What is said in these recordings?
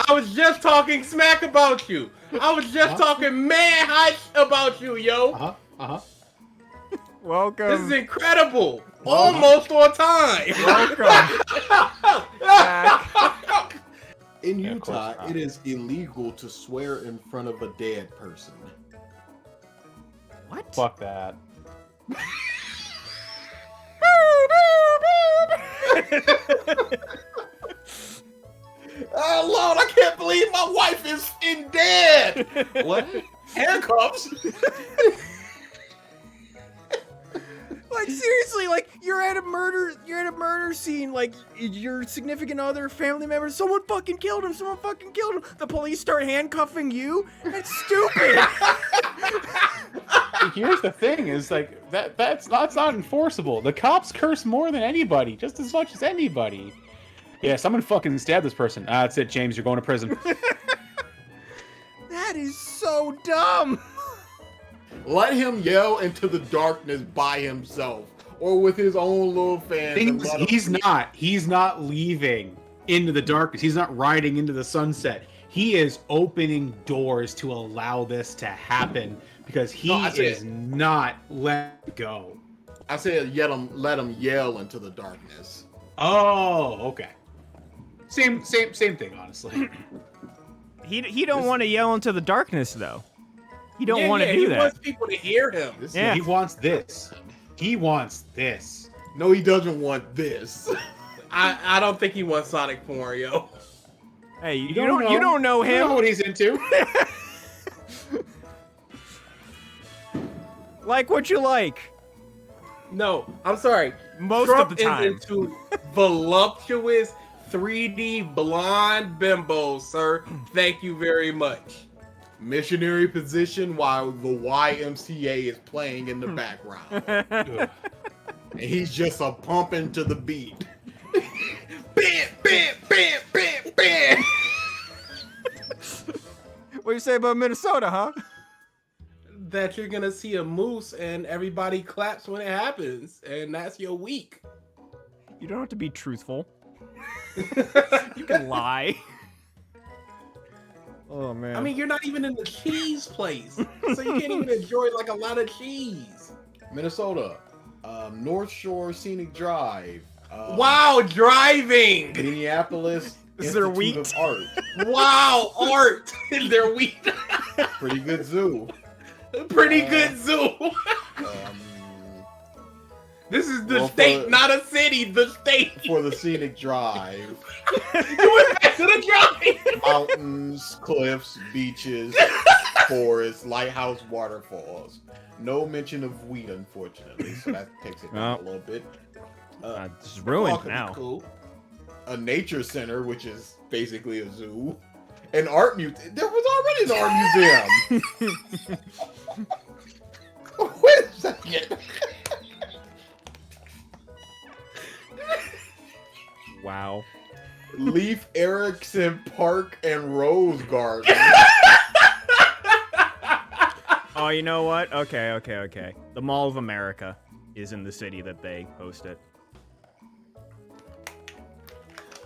I was just talking smack about you. I was just talking mad hot about you, yo. Welcome. This is incredible. Almost on time. Welcome. Back. In Utah, it is illegal to swear in front of a dead person. What? Fuck that. Oh Lord, I can't believe my wife is in dead. What? Handcuffs? Like seriously, like you're at a murder scene, like your significant other, family member, someone fucking killed him, The police start handcuffing you? That's stupid. Here's the thing: is like that's not enforceable. The cops curse more than anybody, just as much as anybody. Yeah, someone fucking stabbed this person. That's it, James. You're going to prison. That is so dumb. Let him yell into the darkness by himself or with his own little fan. He's not leaving into the darkness. He's not riding into the sunset. He is opening doors to allow this to happen because he is not let go. I said let him yell into the darkness. Oh, okay. Same thing, honestly. He don't want to yell into the darkness though. He don't want to do that. He wants people to hear him. He wants this. He wants this. No, he doesn't want this. I don't think he wants Sonic porn, yo. Hey, you don't know him. You know what he's into. Like what you like. No, I'm sorry. Most Trump of the time. is into voluptuous 3D blonde bimbos, sir. Thank you very much. Missionary position while the YMCA is playing in the background. And he's just a pumping to the beat. Bam, bam, bam, bam, bam. What do you say about Minnesota, huh? That you're gonna see a moose and everybody claps when it happens, and that's your week. You don't have to be truthful. You can lie. Oh man. I mean, you're not even in the cheese place, so you can't even enjoy like a lot of cheese. Minnesota, North Shore Scenic Drive. Wow, driving. Minneapolis. Is there Institute wheat? of Art. Wow, art. Is there wheat? Pretty good zoo. Pretty good zoo. This is the state, not a city. The state. For the Scenic Drive. You went back to the drive. Mountains, cliffs, beaches, forests, lighthouse, waterfalls. No mention of wheat, unfortunately, so that takes it down a little bit. It's ruined now. Cool. A nature center, which is basically a zoo. An art museum. There was already an art museum. Wait a second. Wow. Leif Erikson Park and Rose Garden. Oh, you know what? Okay. The Mall of America is in the city that they host it.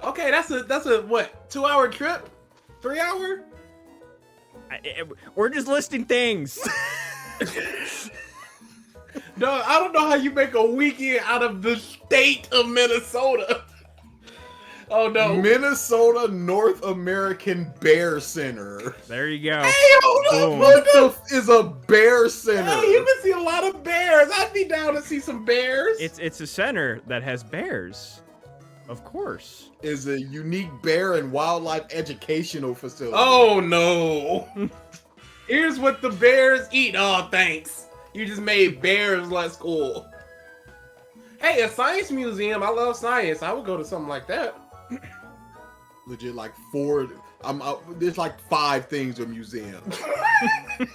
Okay, that's a what? 2-hour trip? 3 hour? We're just listing things. No, I don't know how you make a weekend out of the state of Minnesota. Oh no. Minnesota North American Bear Center. There you go. Hey, hold Boom. What the is a bear center? Hey, you can see a lot of bears. I'd be down to see some bears. It's a center that has bears. Of course. Is a unique bear and wildlife educational facility. Oh no. Here's what the bears eat. Oh, thanks. You just made bears less cool. Hey, a science museum. I love science. I would go to something like that. Legit, like there's like 5 things in museums.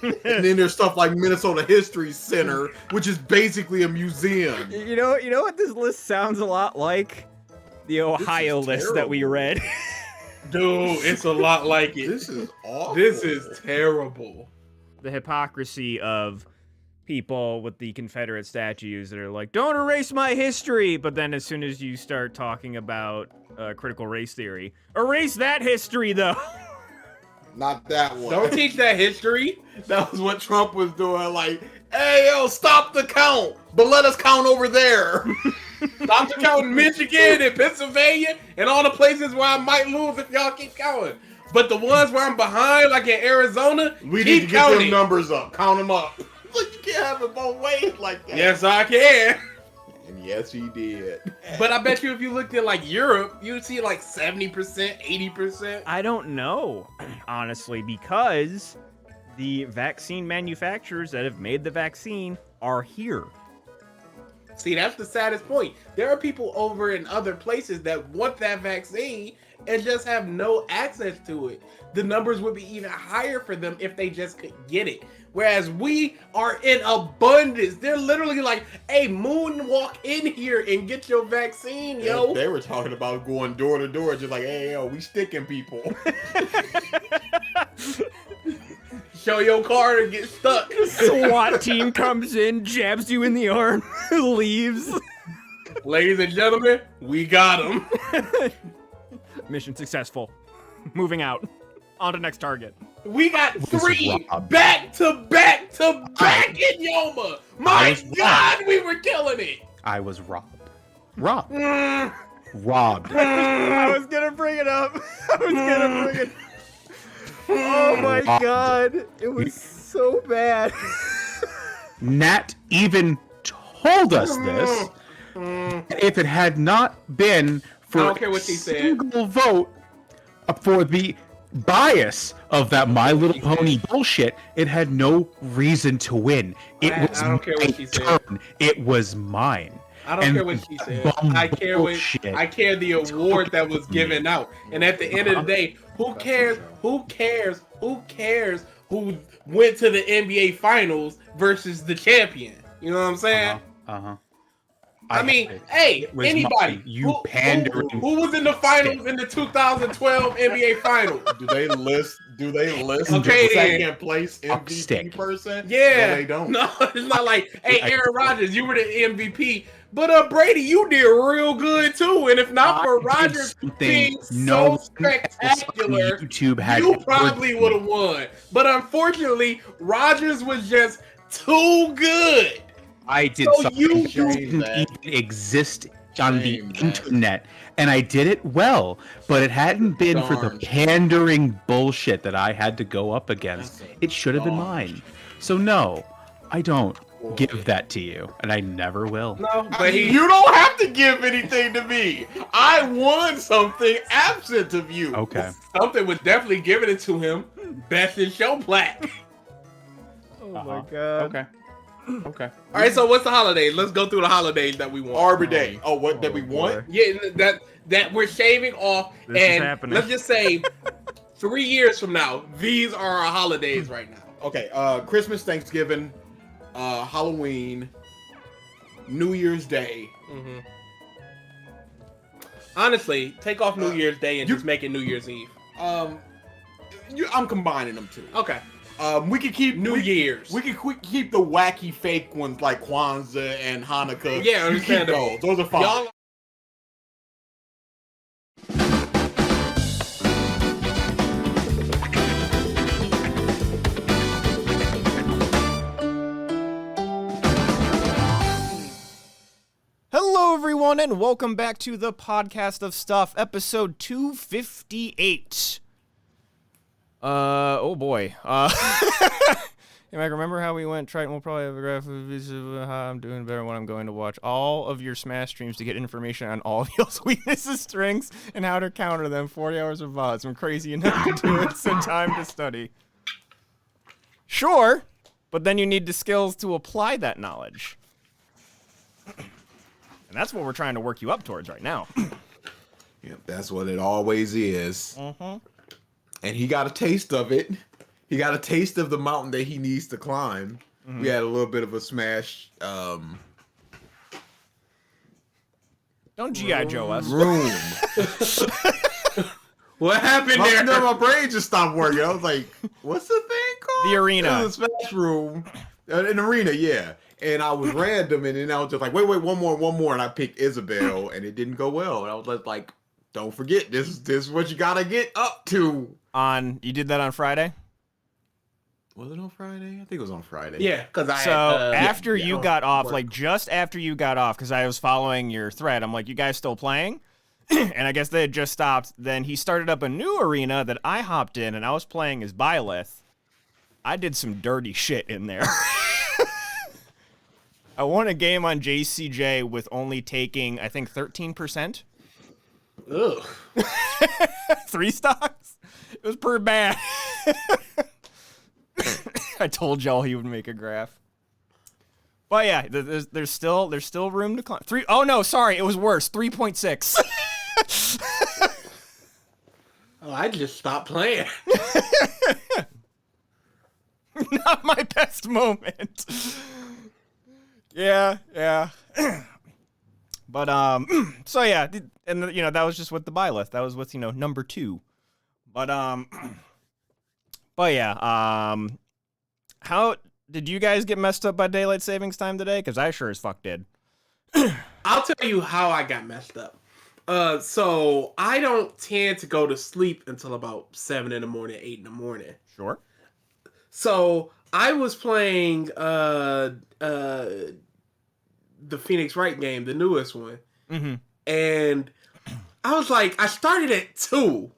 And then there's stuff like Minnesota History Center, which is basically a museum. You know what this list sounds a lot like? The Ohio list that we read. Dude, it's a lot like it. This is awful. This is terrible. The hypocrisy of people with the Confederate statues that are like, don't erase my history, but then as soon as you start talking about critical race theory, erase that history though. Not that one. Don't teach that history. That was what Trump was doing. Like, hey, yo, stop the count, but let us count over there. Stop the count in Michigan and Pennsylvania and all the places where I might lose if y'all keep counting. But the ones where I'm behind, like in Arizona, We keep need to get counting. them numbers up. Count them up. Look, you can't have it both ways like that. Yes, I can. And yes, he did. But I bet you if you looked at like Europe, you'd see like 70%, 80%. I don't know, honestly, because the vaccine manufacturers that have made the vaccine are here. See, that's the saddest point. There are people over in other places that want that vaccine and just have no access to it. The numbers would be even higher for them if they just could get it. Whereas we are in abundance. They're literally like, hey, moonwalk in here and get your vaccine, yo. They were talking about going door to door, just like, hey, yo, we sticking people. Show your card and get stuck. SWAT team comes in, jabs you in the arm, leaves. Ladies and gentlemen, we got him. Mission successful. Moving out. On to next target. We got was 3 robbed. back to back in Yoma. My God, we were killing it. I was robbed. Robbed. Mm, Robbed. I was gonna bring it up. Oh my god. It was so bad. Nat even told us this. If it had not been for I don't care what she a said. single vote for the bias of that My Little Pony bullshit, it had no reason to win. It was I don't care what my she said. turn. It was mine. I don't And care what she said. bum I care bullshit. I care the award that was given out. And at the end of the day, who cares? Who cares? Who cares who went to the NBA Finals versus the champion? You know what I'm saying? Uh-huh. I mean, hey, was anybody. mine. You pandering who was in the finals in the 2012 NBA Finals? Do they list Okay, the second place Fuck MVP stick. person? Yeah. No, they don't. No, it's not like, hey, Aaron Rodgers, you were the MVP. But Brady, you did real good too. And if not for Rodgers being so spectacular, YouTube had you probably would have won. But unfortunately, Rodgers was just too good. I did So something you that do didn't that. even exist on the Shame that. internet, and I did it well. But it hadn't been for the Darn. pandering bullshit that I had to go up against. That's a It should have been darn. mine. So no, I don't give that to you, and I never will. No, but he. You don't have to give anything to me. I won something absent of you. Okay. Something was definitely giving it to him. Best in show plaque. Oh Uh-huh. my god. Okay. Okay. All right, so what's the holidays? Let's go through the holidays that we want. Arbor Day. Oh, what did we boy. want? Yeah, that we're shaving off, This is and happening. let's just say 3 years from now, these are our holidays right now. Okay, Christmas, Thanksgiving, Halloween, New Year's Day. Mm-hmm. Honestly, take off New Year's Day and you- just make it New Year's Eve. I'm combining them too. Okay, We could keep New Year's. We could keep the wacky fake ones like Kwanzaa and Hanukkah. Yeah, You keep understandable. those. Those are fine. Y'all. Hello, everyone, and welcome back to the Podcast of Stuff, episode 258. Oh boy. You might remember how we went. Triton will probably have a graph of how I'm doing better when I'm going to watch all of your Smash streams to get information on all of y'all's weaknesses, strengths, and how to counter them. 40 hours of VODs. I'm crazy enough to do it, so time to study. Sure, but then you need the skills to apply that knowledge. And that's what we're trying to work you up towards right now. Yep, that's what it always is. Mm-hmm. And he got a taste of it. He got a taste of the mountain that he needs to climb. We had a little bit of a Smash Don't G.I. Joe us. room. What happened there? My brain just stopped working. I was like, what's the thing called? The arena. It was a Smash room. An arena, yeah. And I was random, and then I was just like, wait, one more. And I picked Isabel, and it didn't go well. And I was like, don't forget this is what you gotta get up to. You did that on Friday? Was it on Friday? I think it was on Friday. Yeah, because after you got off, like just after you got off, because I was following your thread, I'm like, you guys still playing? And I guess they had just stopped. Then he started up a new arena that I hopped in, and I was playing as Byleth. I did some dirty shit in there. I won a game on JCJ with only taking, I think, 13%. Ugh. 3 stocks? It was pretty bad. I told y'all he would make a graph. But yeah, there's still room to climb. Oh no, sorry, it was worse. 3.6. Oh, I just stopped playing. Not my best moment. Yeah. But so yeah, and that was just with the Byleth. That was with number 2. But yeah, how did you guys get messed up by daylight savings time today? Because I sure as fuck did. I'll tell you how I got messed up. So I don't tend to go to sleep until about 7 in the morning, 8 in the morning. Sure. So I was playing the Phoenix Wright game, the newest one. Mm-hmm. And I was like, I started at 2.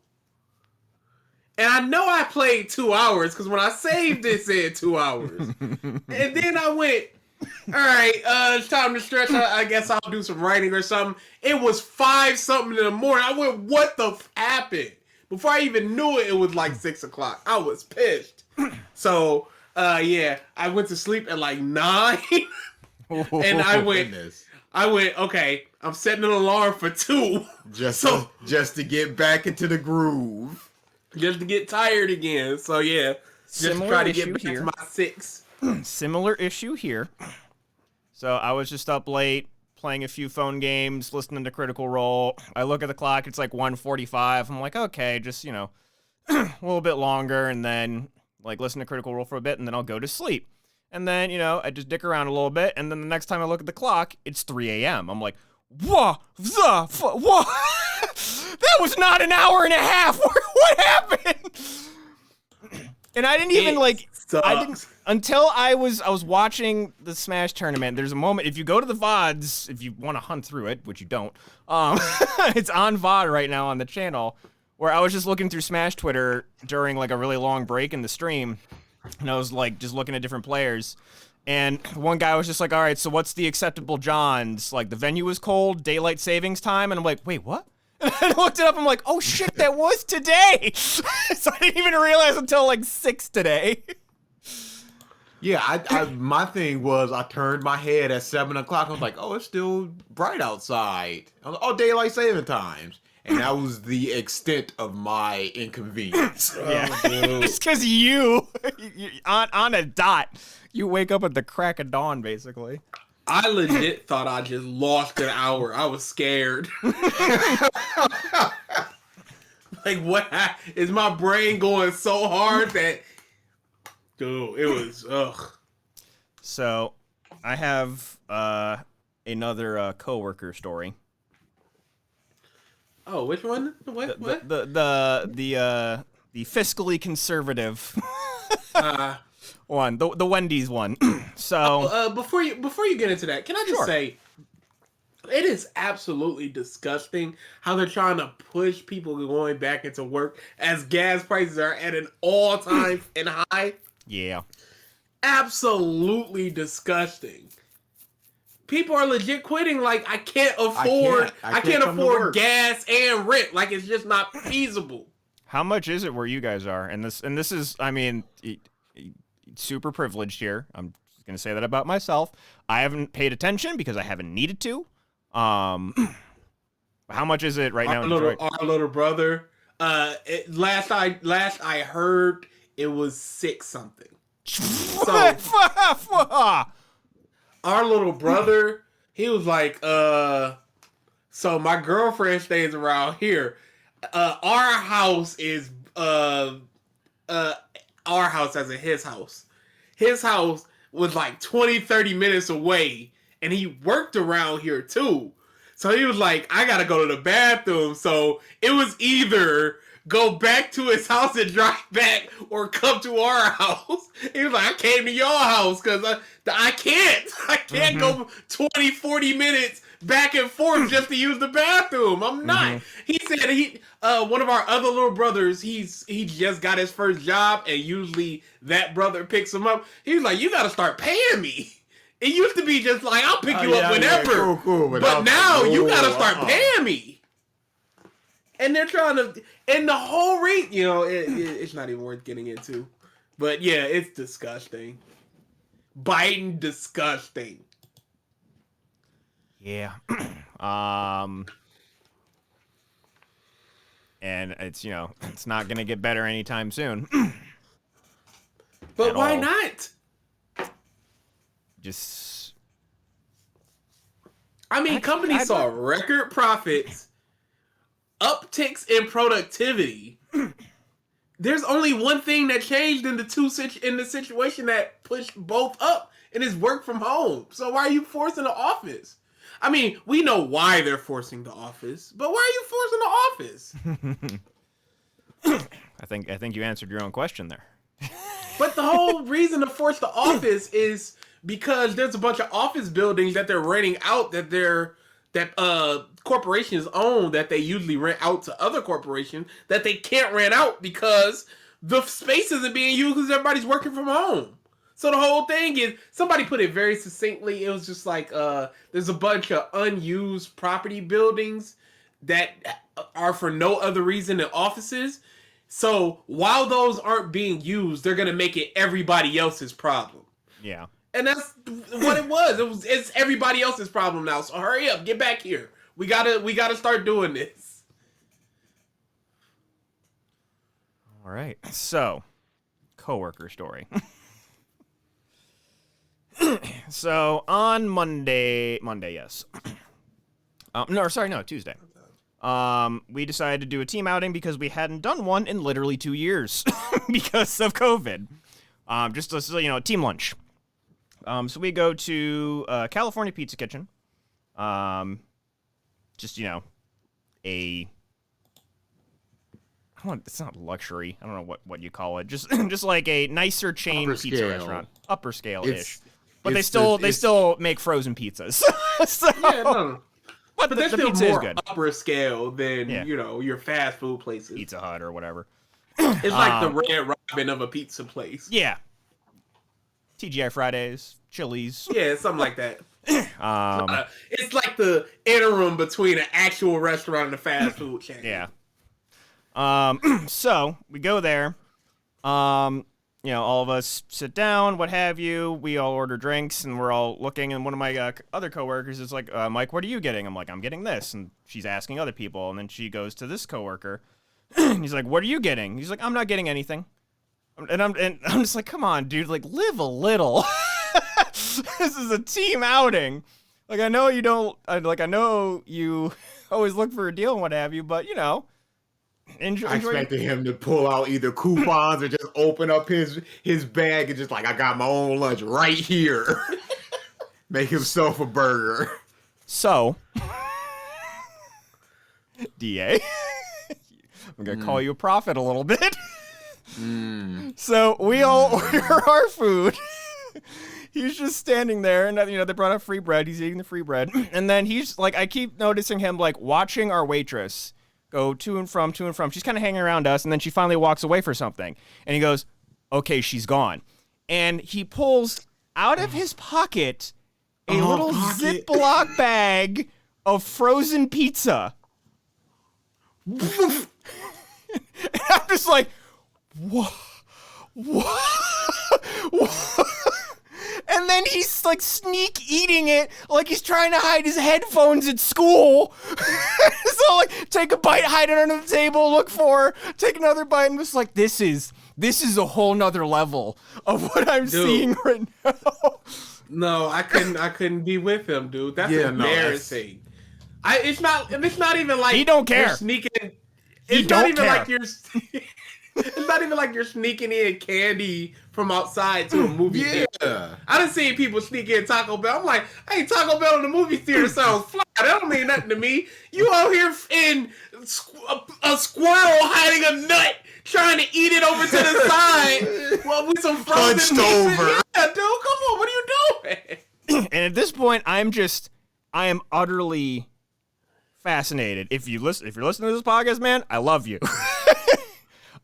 And I know I played 2 hours because when I saved it said 2 hours. And then I went, all right, it's time to stretch. I guess I'll do some writing or something. It was 5 something in the morning. I went, what the happened? Before I even knew it, it was like 6 o'clock. I was pissed. So, yeah, I went to sleep at like 9. And I went, okay, I'm setting an alarm for 2. Just to get back into the groove. Just to get tired again. So yeah, just try to get back to my 6. Similar issue here. So I was just up late playing a few phone games, listening to Critical Role. I look at the clock, it's like 1:45. I'm like, okay, just a little bit longer, and then like listen to Critical Role for a bit, and then I'll go to sleep. And then I just dick around a little bit, and then the next time I look at the clock, it's 3 a.m. I'm like, what the fuck? What? That was not an hour and a half. What happened? And I didn't even until I was watching the Smash tournament. There's a moment, if you go to the VODs, if you want to hunt through it, which you don't, it's on VOD right now on the channel, where I was just looking through Smash Twitter during like a really long break in the stream, and I was like just looking at different players. And one guy was just like, all right, so what's the acceptable Johns? Like, the venue was cold, daylight savings time. And I'm like, wait, what? And I looked it up. I'm like, oh, shit, that was today. So I didn't even realize until like 6 today. Yeah, I my thing was I turned my head at 7 o'clock. I was like, oh, it's still bright outside. I was like, oh, daylight saving times. And that was the extent of my inconvenience. Yeah, just because you on a dot. You wake up at the crack of dawn, basically. I legit thought I just lost an hour. I was scared. Like, what? Is my brain going so hard that... Dude, it was... Ugh. So, I have another coworker story. Oh, which one? What? The fiscally conservative one, the Wendy's one. So before you get into that, can I just say, it is absolutely disgusting how they're trying to push people going back into work as gas prices are at an all-time and high. Yeah, absolutely disgusting. People are legit quitting. Like, I can't afford gas and rent. Like, it's just not feasible. How much is it where you guys are? And this is, I mean, super privileged here. I'm just gonna say that about myself. I haven't paid attention because I haven't needed to. How much is it right now in Detroit? Our little brother. Last I heard, it was 6 something. So our little brother, he was like, so my girlfriend stays around here. Our house is our house as in his house. His house was like 20, 30 minutes away, and he worked around here too. So he was like, I gotta go to the bathroom. So it was either go back to his house and drive back or come to our house. He was like, I came to your house because I can't go 20, 40 minutes back and forth just to use the bathroom. I'm not. He said one of our other little brothers, he just got his first job, and usually that brother picks him up. He was like, you got to start paying me. It used to be just like, I'll pick you up whenever. Cool, but now you got to start paying me. And they're trying to, and the whole rate, it's not even worth getting into. But yeah, it's disgusting. Biden disgusting. Yeah. And it's, it's not going to get better anytime soon. But why not? Just... I mean, companies saw record profits, upticks in productivity. There's only one thing that changed in the situation that pushed both up, and it's work from home. So why are you forcing the office? I mean, we know why they're forcing the office, but why are you forcing the office? I think you answered your own question there. But the whole reason to force the office is because there's a bunch of office buildings that they're renting out that corporations own, that they usually rent out to other corporations that they can't rent out because the space isn't being used because everybody's working from home. So the whole thing is, somebody put it very succinctly, it was just like, there's a bunch of unused property buildings that are for no other reason than offices. So while those aren't being used, they're going to make it everybody else's problem. Yeah. And that's what it was. It's everybody else's problem now. So hurry up, get back here. We gotta start doing this. All right. So, coworker story. So on Monday, yes. Tuesday. We decided to do a team outing because we hadn't done one in literally 2 years because of COVID. Just a team lunch. So we go to California Pizza Kitchen. It's not luxury. I don't know what you call it. Just like a nicer chain pizza restaurant, upper scale-ish. But they still make frozen pizzas. So, yeah, no. But they're the still pizza more is good. upper scale than your fast food places. Pizza Hut or whatever. It's like the Red Robin of a pizza place. Yeah. TGI Fridays, Chili's. Yeah, something like that. It's like the interim between an actual restaurant and a fast food chain. Yeah. So we go there. All of us sit down, what have you. We all order drinks, and we're all looking. And one of my other coworkers is like, "Mike, what are you getting?" I'm like, "I'm getting this." And she's asking other people, and then she goes to this coworker, and he's like, "What are you getting?" He's like, "I'm not getting anything." And I'm just like, "Come on, dude! Like, live a little." This is a team outing. Like, I know you don't. I know you always look for a deal and what have you, but enjoy. I expected him to pull out either coupons or just open up his bag and just like, I got my own lunch right here. Make himself a burger. So, DA, I'm going to call you a prophet a little bit. So we all order our food. He's just standing there, and they brought out free bread. He's eating the free bread. And then he's like, I keep noticing him like watching our waitress go to and from. She's kind of hanging around us, and then she finally walks away for something. And he goes, "Okay, she's gone." And he pulls out of his pocket a little Ziploc bag of frozen pizza. And I'm just like, what? And then he's like sneak eating it like he's trying to hide his headphones at school. So like take a bite, hide it under the table, look for her, take another bite, and just like this is a whole nother level of what I'm seeing right now. No, I couldn't be with him, dude. That's embarrassing. It's not even like he don't care. You're sneaking. He It's don't not even care. like you're. It's not even like you're sneaking in candy from outside to a movie theater. I done seen people sneak in Taco Bell. I'm like, hey, Taco Bell in the movie theater sounds fly. That don't mean nothing to me. You out here in a squirrel hiding a nut, trying to eat it over to the side, well, with some frozen Punched pizza. over. Yeah, dude, come on, what are you doing? And at this point, I am utterly fascinated. If you're listening to this podcast, man, I love you.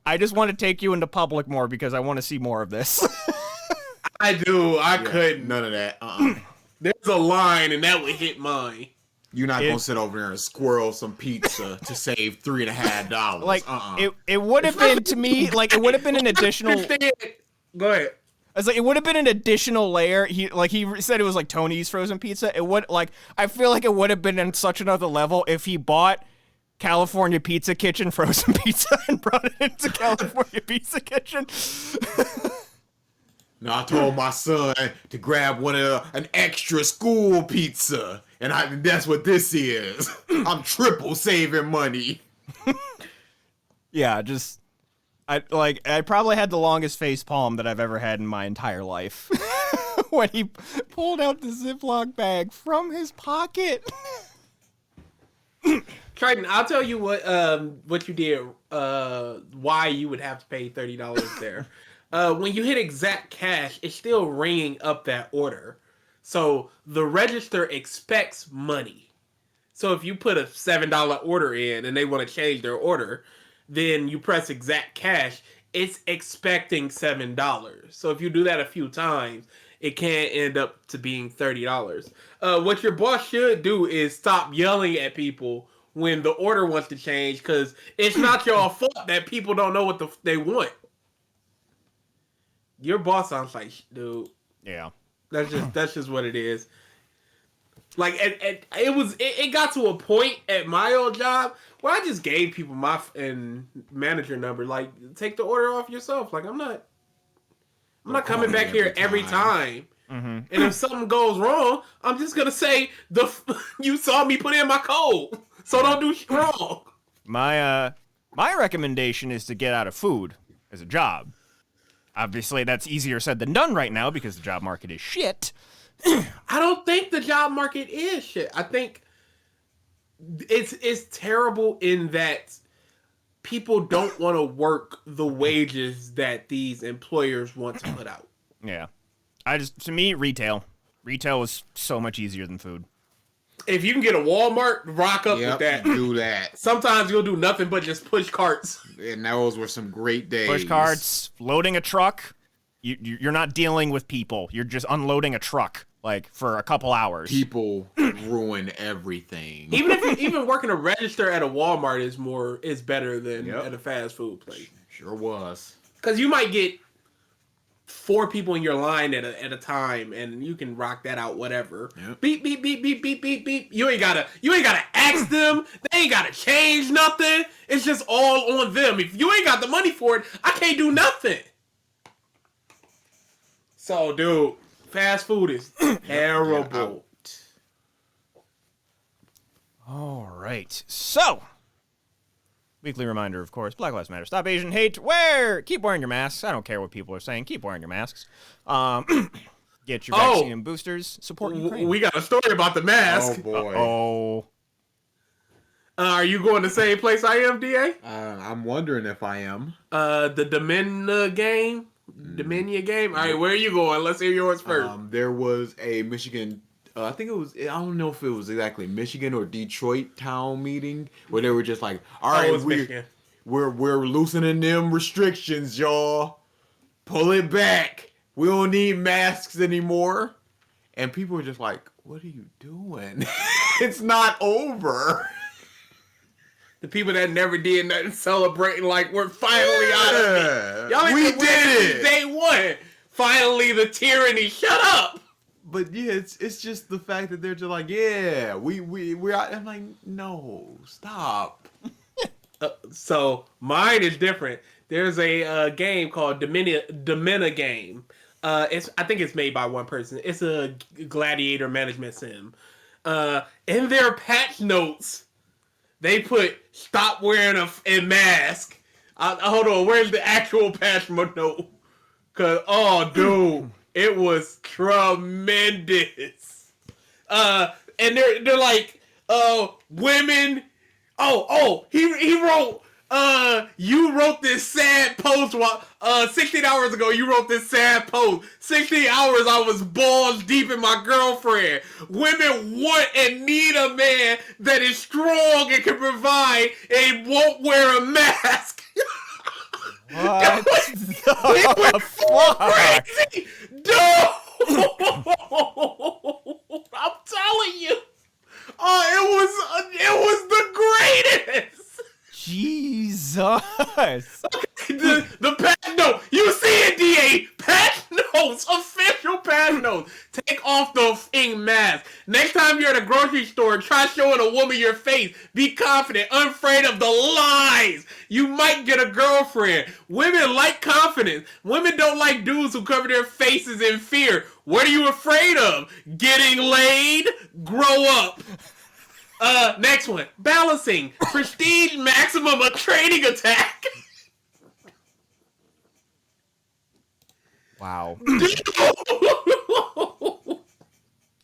I just want to take you into public more because I want to see more of this. I do. I couldn't. None of that. There's a line, and that would hit mine. You're not gonna sit over there and squirrel some pizza to save $3.50. Like it would have been to me like it would have been an additional. Go ahead. I was like, it would have been an additional layer. He said it was like Tony's frozen pizza. It would I feel like it would have been in such another level if he bought California Pizza Kitchen frozen pizza and brought it into California Pizza Kitchen. No, I told my son to grab an extra school pizza, and that's what this is. I'm triple saving money. Yeah, I probably had the longest face palm that I've ever had in my entire life when he pulled out the Ziploc bag from his pocket. Triton, I'll tell you what you did, why you would have to pay $30 there. When you hit exact cash, it's still ringing up that order. So the register expects money. So if you put a $7 order in and they want to change their order, then you press exact cash, it's expecting $7. So if you do that a few times, it can end up to being $30. What your boss should do is stop yelling at people when the order wants to change, because it's not your fault that people don't know what they want. Your boss sounds like, dude. Yeah. That's just what it is. Like, it got to a point at my old job where I just gave people my manager number. Like, take the order off yourself. Like, I'm not coming back here every time. Mm-hmm. And if something goes wrong, I'm just gonna say you saw me put in my code, so don't do shit wrong. My recommendation is to get out of food as a job. Obviously, that's easier said than done right now because the job market is shit. I don't think the job market is shit. I think it's terrible in that people don't want to work the wages that these employers want to put out. Yeah. To me, retail is so much easier than food. If you can get a Walmart, rock up with that. Do that. Sometimes you'll do nothing but just push carts. And those were some great days. Push carts, loading a truck. You're not dealing with people. You're just unloading a truck like for a couple hours. People ruin everything. Even working a register at a Walmart is better than at a fast food place. Sure was. Because you might get 4 people in your line at a time, and you can rock that out. Whatever. Yep. Beep beep beep beep beep beep beep. You ain't gotta ask them. They ain't gotta change nothing. It's just all on them. If you ain't got the money for it, I can't do nothing. So, dude, fast food is terrible. All right. So, weekly reminder, of course, Black Lives Matter. Stop Asian hate. Keep wearing your masks. I don't care what people are saying. Keep wearing your masks. Get your vaccine and boosters. Support Ukraine. We got a story about the mask. Oh, boy. Oh. Are you going to the same place I am, DA? I'm wondering if I am. The Domina game? Dominion game? All right, where are you going? Let's hear yours first. There was a Michigan, I think it was, I don't know if it was exactly Michigan or Detroit town meeting where they were just like, all right, we're loosening them restrictions, y'all. Pull it back. We don't need masks anymore. And people were just like, what are you doing? It's not over. The people that never did nothing celebrating like we're finally out of it. Y'all We did it. Day one. Finally, the tyranny. Shut up. But yeah, it's just the fact that they're just like, yeah, we're out. I'm like, no, stop. So mine is different. There's a game called Domina game. I think it's made by one person. It's a gladiator management sim. In their patch notes, they put stop wearing a mask. Hold on, where's the actual patch note? Cause dude, it was tremendous. And they're like, women. He wrote. You wrote this sad post 16 hours ago. You wrote this sad post. 16 hours I was balls deep in my girlfriend. Women want and need a man that is strong and can provide and won't wear a mask. What It the went full fuck? crazy. Dude. I'm telling you. Oh, it was the greatest. Jesus. The patch note. You see it, DA. Patch notes. Official patch notes. Take off the f***ing mask. Next time you're at a grocery store, try showing a woman your face. Be confident, unafraid of the lies. You might get a girlfriend. Women like confidence. Women don't like dudes who cover their faces in fear. What are you afraid of? Getting laid? Grow up. Next one. Balancing. Prestige maximum of trading attack. Wow.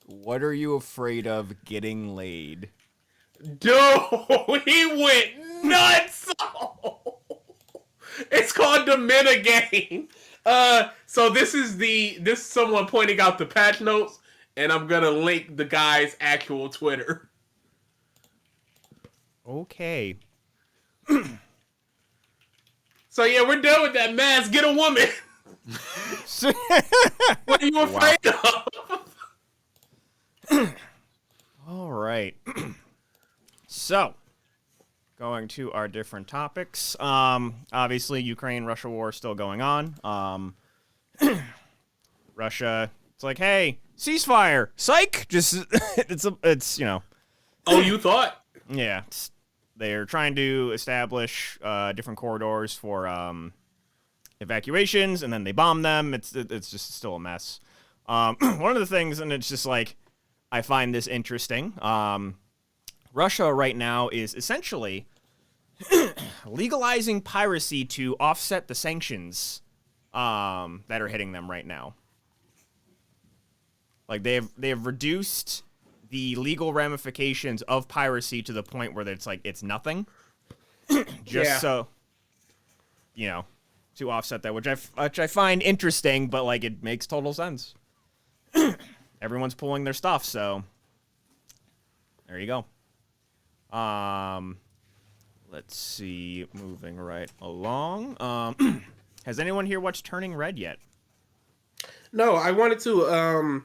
What are you afraid of getting laid? Dude, he went nuts. It's called the Meta Game. So this is someone pointing out the patch notes, and I'm gonna link the guy's actual Twitter. Okay. So yeah, we're done with that mask. Get a woman. What are you afraid of? All right. So, going to our different topics. Obviously, Ukraine-Russia war is still going on. Russia, it's like, hey, ceasefire, psych. Just it's you know. Oh, you thought? Yeah, they're trying to establish different corridors for evacuations, and then they bomb them. It's just still a mess. One of the things, and it's just like, I find this interesting. Russia right now is essentially legalizing piracy to offset the sanctions that are hitting them right now. Like they have reduced the legal ramifications of piracy to the point where it's like it's nothing. So, you know, to offset that, which I find interesting, but like it makes total sense. Everyone's pulling their stuff, so there you go. Let's see, moving right along. Has anyone here watched Turning Red yet? No, I wanted to.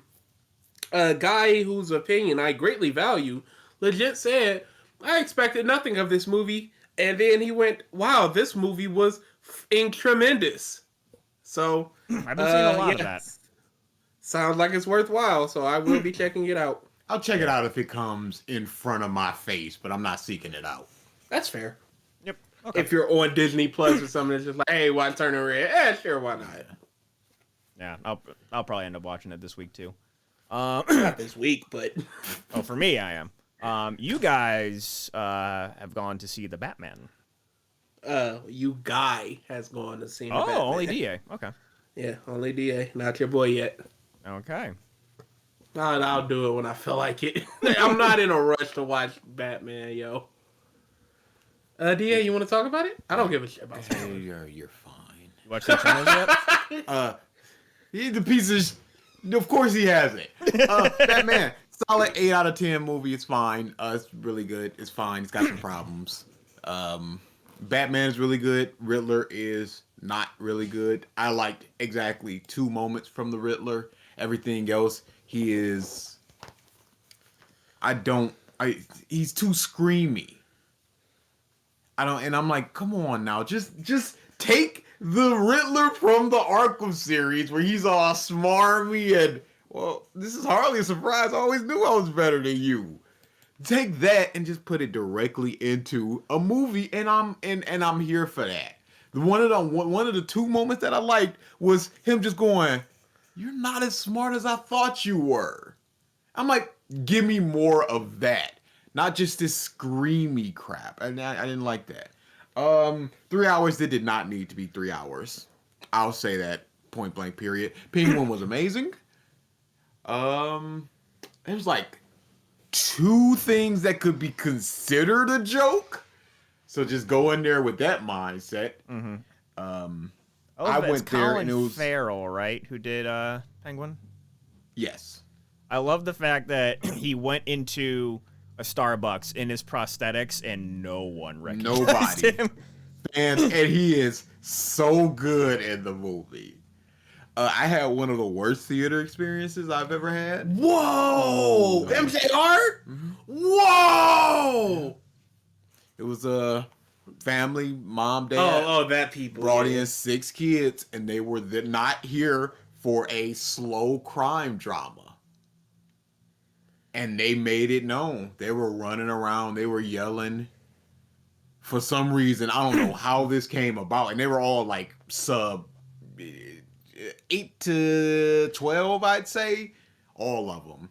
A guy whose opinion I greatly value legit said, I expected nothing of this movie. And then he went, wow, this movie was tremendous. So, I've been seeing a lot of that. Sounds like it's worthwhile, so I will be checking it out. I'll check it out if it comes in front of my face, but I'm not seeking it out. That's fair. Yep. Okay. If you're on Disney Plus or something, it's just like, hey, why Turning Red? Sure, why not? Yeah, I'll probably end up watching it this week too. Not this week, but Oh, for me, I am. You guys have gone to see the Batman. you guy has gone to see. Oh, only DA. Okay. Yeah, only DA. Not your boy yet. Okay. I'll do it when I feel like it. I'm not in a rush to watch Batman, yo. DA, you want to talk about it? I don't give a shit about it. You're fine. You watched the Eternals yet? The piece of course he has it. Batman, solid 8 out of 10 movie. It's fine. It's really good. It's fine. It's got some problems. Batman is really good. Riddler is not really good. I liked exactly 2 moments from the Riddler. Everything else, he's too screamy. And I'm like, come on now, just take the Riddler from the Arkham series where he's all smarmy and, well, this is hardly a surprise. I always knew I was better than you. Take that and just put it directly into a movie, and I'm here for that. One of the 2 moments that I liked was him just going, "You're not as smart as I thought you were." I'm like, give me more of that, not just this screamy crap. And I didn't like that. 3 hours. That did not need to be 3 hours. I'll say that point blank. Period. Penguin was amazing. It was like two things that could be considered a joke. So just go in there with that mindset. Mm-hmm. I went there Colin and it was Farrell, right? Who did Penguin? yes. I love the fact that he went into a Starbucks in his prosthetics and no one recognized Nobody. him. And he is so good in the movie. I had one of the worst theater experiences I've ever had. Whoa! MJ Art? Mm-hmm. Whoa! It was a family, mom, dad. Oh, that people. Brought yeah. in 6 kids, and they were not here for a slow crime drama. And they made it known. They were running around. They were yelling. For some reason, I don't know how this came about. And they were all like sub 8 to 12, I'd say. All of them.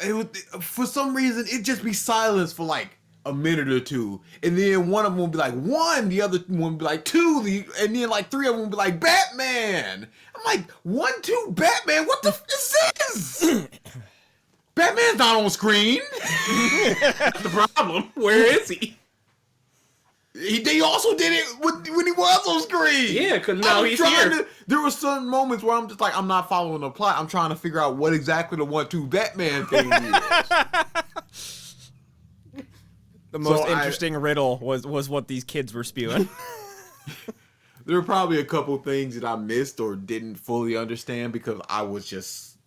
It was, for some reason, it'd just be silence for like a minute or two. And then one of them would be like, 1. The other one would be like, 2. And then like 3 of them would be like, Batman. I'm like, 1, 2, Batman? What the f is this? Batman's not on screen. That's the problem. Where is he? They also did it when he was on screen. Yeah, because now he's here. There were certain moments where I'm just like, I'm not following the plot. I'm trying to figure out what exactly the 1-2 Batman thing is. The most So interesting riddle was what these kids were spewing. There were probably a couple things that I missed or didn't fully understand because I was just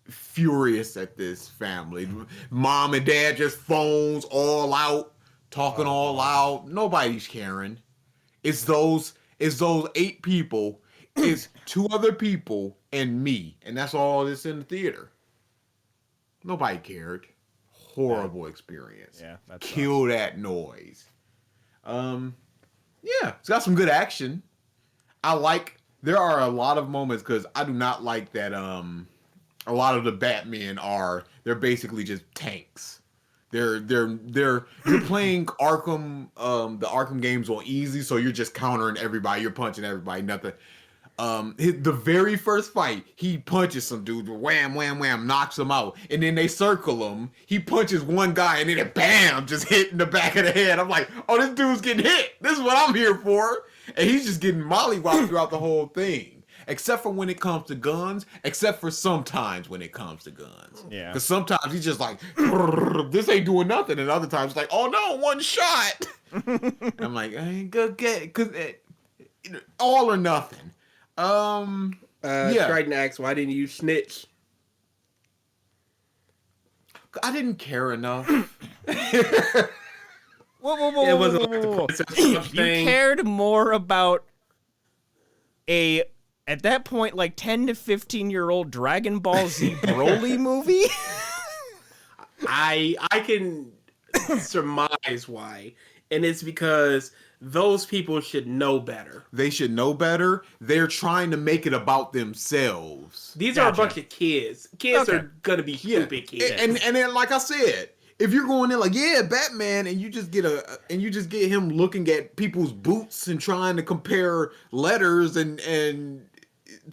furious at this family. Mom and dad just phones all out, talking all loud. Nobody's caring. It's those 8 people. It's 2 other people and me, and that's all that's in the theater. Nobody cared. Horrible experience. Yeah, that's Kill that noise. Yeah, it's got some good action. There are a lot of moments because I do not like that. A lot of the Batmen they're basically just tanks. You're playing Arkham, the Arkham games on easy, so you're just countering everybody, you're punching everybody, nothing. The very first fight, he punches some dude, wham, wham, wham, knocks him out, and then they circle him. He punches one guy, and then it bam, just hit in the back of the head. I'm like, oh, this dude's getting hit. This is what I'm here for. And he's just getting mollywopped throughout the whole thing. Except for when it comes to guns, except for sometimes when it comes to guns. Yeah. Because sometimes he's just like, this ain't doing nothing. And other times it's like, oh no, 1 shot. I'm like, I ain't gonna get it. Because all or nothing. Yeah. Triton asks, why didn't you snitch? I didn't care enough. Whoa, It wasn't like the princess You thing. cared more about at that point, like 10 to 15-year-old Dragon Ball Z Broly movie? I can surmise why. And it's because those people should know better. They should know better. They're trying to make it about themselves. These are a Gotcha. bunch of kids. Kids Okay. are gonna be stupid kids. And then, like I said, if you're going in like, yeah, Batman, and you just get him looking at people's boots and trying to compare letters and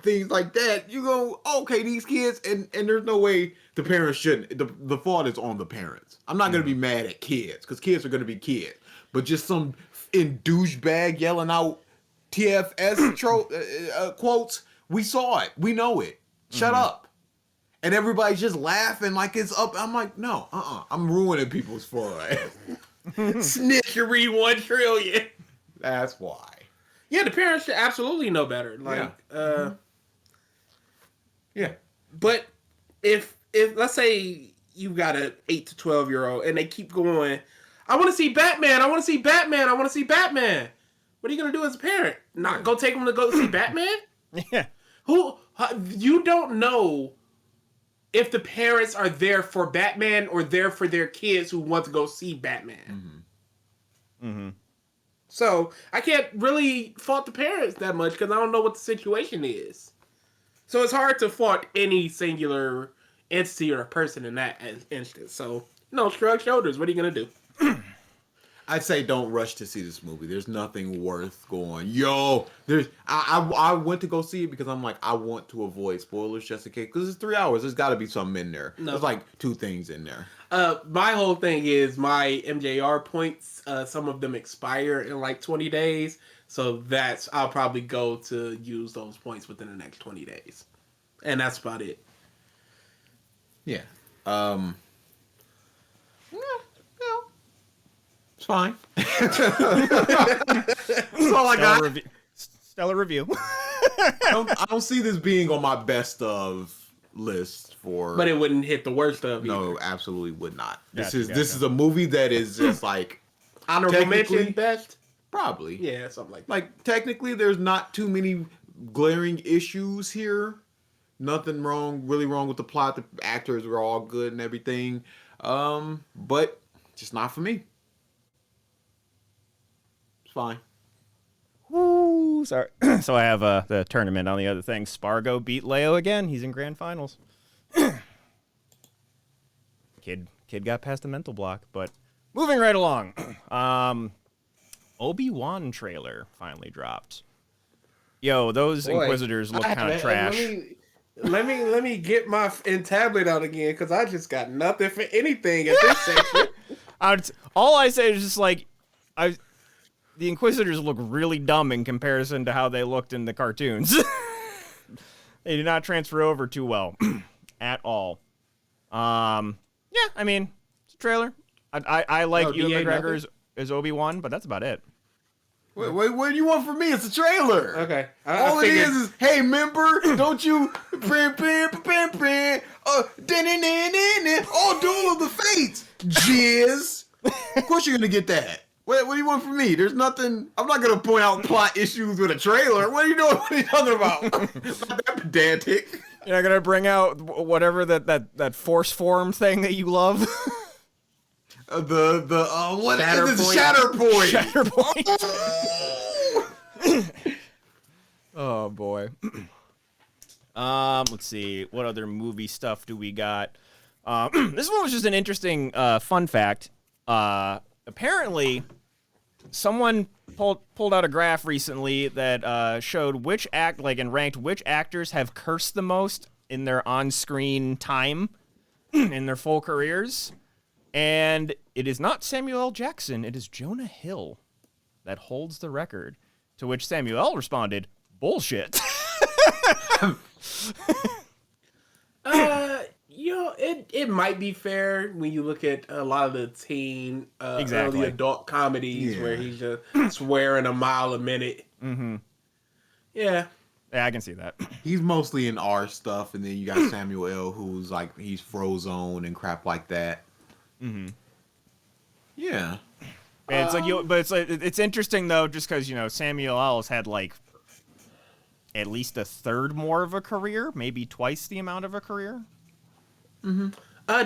things like that, you go, okay, these kids, and there's no way the parents shouldn't. The fault is on the parents. I'm not gonna be mad at kids because kids are gonna be kids, but just some douchebag yelling out TFS quotes. We saw it. We know it. Shut up. And everybody's just laughing like it's up. I'm like, no, I'm ruining people's fun. Snitch, you read 1 trillion. That's why. Yeah, the parents should absolutely know better. Like, Yeah. But if let's say you got an 8 to 12-year-old and they keep going, I want to see Batman. I want to see Batman. I want to see Batman. What are you gonna do as a parent? Not go take them to go see Batman? Yeah. You don't know if the parents are there for Batman or there for their kids who want to go see Batman. So I can't really fault the parents that much because I don't know what the situation is. So it's hard to fault any singular entity or person in that instance. So, shrug shoulders. What are you going to do? I'd say don't rush to see this movie. There's nothing worth going. Yo, I went to go see it because I'm like, I want to avoid spoilers just in case. Because it's 3 hours. There's got to be something in there. No. There's like 2 things in there. My whole thing is my MJR points. Some of them expire in like 20 days. So I'll probably go to use those points within the next 20 days. And that's about it. Yeah. It's fine. That's all I got. Stellar review. I don't see this being on my best of list for. But it wouldn't hit the worst of it. No, absolutely would not. This Gotcha. is a movie that is just like Honorable mention best? Probably. Yeah, something like that. Like technically, there's not too many glaring issues here. Nothing really wrong with the plot. The actors were all good and everything, but just not for me. It's fine. Woo, sorry. So I have the tournament on the other thing. Spargo beat Leo again. He's in grand finals. Kid got past the mental block, but moving right along. Obi-Wan trailer finally dropped. Yo, those Inquisitors look kind of trash. Let me get my tablet out again because I just got nothing for anything at this section. All I say is just like, the Inquisitors look really dumb in comparison to how they looked in the cartoons. They did not transfer over too well at all. Yeah, I mean, it's a trailer. I like Ewan McGregor as Obi-Wan, but that's about it. Wait, what do you want from me? It's a trailer. Okay. All it is, hey, member, don't you, oh, Duel of the Fates, jizz. Of course you're going to get that. What do you want from me? There's nothing, I'm not going to point out plot issues with a trailer. What are you doing? What are you talking about? Not that pedantic. You're not going to bring out whatever that force form thing that you love? What is it? Shatterpoint. Shatterpoint. Oh boy. Let's see. What other movie stuff do we got? This one was just an interesting fun fact. Apparently, someone pulled out a graph recently that showed and ranked which actors have cursed the most in their on-screen time in their full careers. And it is not Samuel L. Jackson, it is Jonah Hill that holds the record. To which Samuel L. responded, bullshit. It might be fair when you look at a lot of the teen, Exactly. early adult comedies where he's just swearing a mile a minute. Mm-hmm. Yeah. Yeah, I can see that. He's mostly in R stuff, and then you got Samuel L., who's like, he's Frozone and crap like that. Mm-hmm. Yeah. And it's interesting though, just because Samuel L's had like at least a third more of a career, maybe twice the amount of a career. Mm-hmm.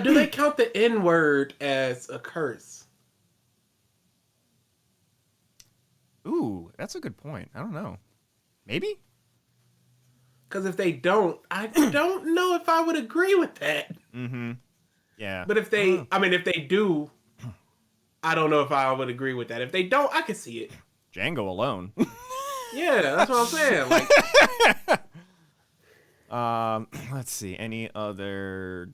Do they count the N-word as a curse? Ooh, that's a good point. I don't know. Maybe. Because if they don't, I don't know if I would agree with that. Mm-hmm. Yeah. But if they do, I don't know if I would agree with that. If they don't, I can see it. Django alone. Yeah, that's what I'm saying. Like, let's see. Any other?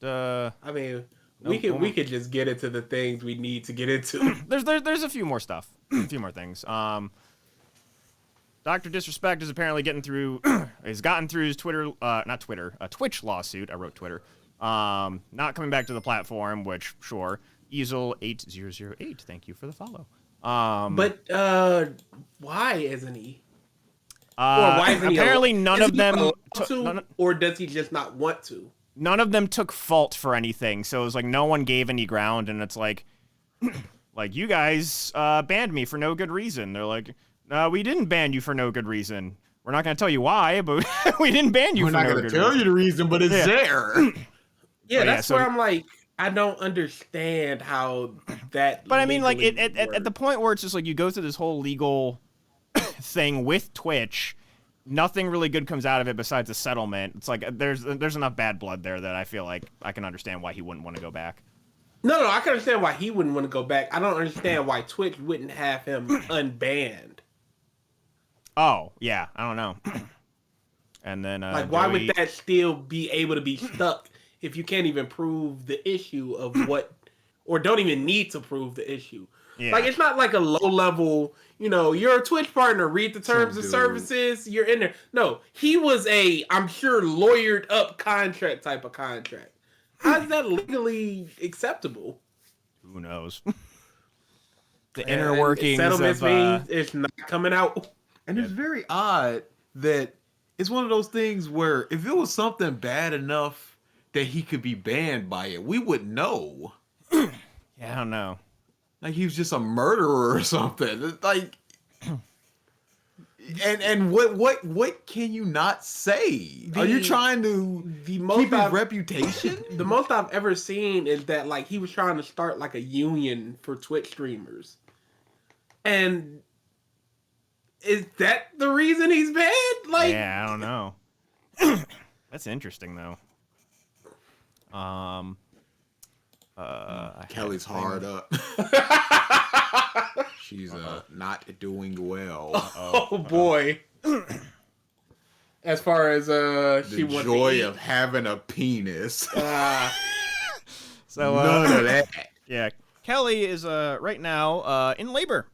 I mean, we could just get into the things we need to get into. There's a few more stuff, a few more things. Dr. Disrespect is apparently gotten through his Twitter, not Twitter, a Twitch lawsuit. I wrote Twitter. Not coming back to the platform, which sure. Easel8008, thank you for the follow. But why isn't he? Or why isn't apparently he none of them or does he just not want to? None of them took fault for anything, so it was like no one gave any ground, and it's like you guys banned me for no good reason. They're like, we didn't ban you for no good reason. We're not going to tell you why, but we didn't ban you for no good reason. We're not going to tell you the reason, but it's there. Yeah, that's where I'm like, I don't understand how that. But I mean, like, at the point where it's just like you go through this whole legal thing with Twitch, nothing really good comes out of it besides a settlement. It's like there's enough bad blood there that I feel like I can understand why he wouldn't want to go back. No, I can understand why he wouldn't want to go back. I don't understand why Twitch wouldn't have him unbanned. Oh, yeah, I don't know. And then Like, why Joey- would that still be able to be stuck if you can't even prove the issue of what, or don't even need to prove the issue? Yeah. Like, it's not like a low level, you're a Twitch partner, read the terms of dude. services, you're in there. No, he was I'm sure, lawyered up contract type of contract. How's that legally acceptable? Who knows? The inner workings Settlements of means it's not coming out. And it's very odd that it's one of those things where if it was something bad enough that he could be banned by it, we would know. yeah, I don't know. Like he was just a murderer or something. It's like, and what can you not say? Are you trying to most keep his I've- reputation? The most I've ever seen is that like he was trying to start like a union for Twitch streamers. And is that the reason he's banned? Like, Yeah, I don't know. That's interesting though. Kelly's hard up. She's not doing well. oh boy. As far as she The wants joy to eat. of having a penis. So None of that. yeah, Kelly is right now in labor.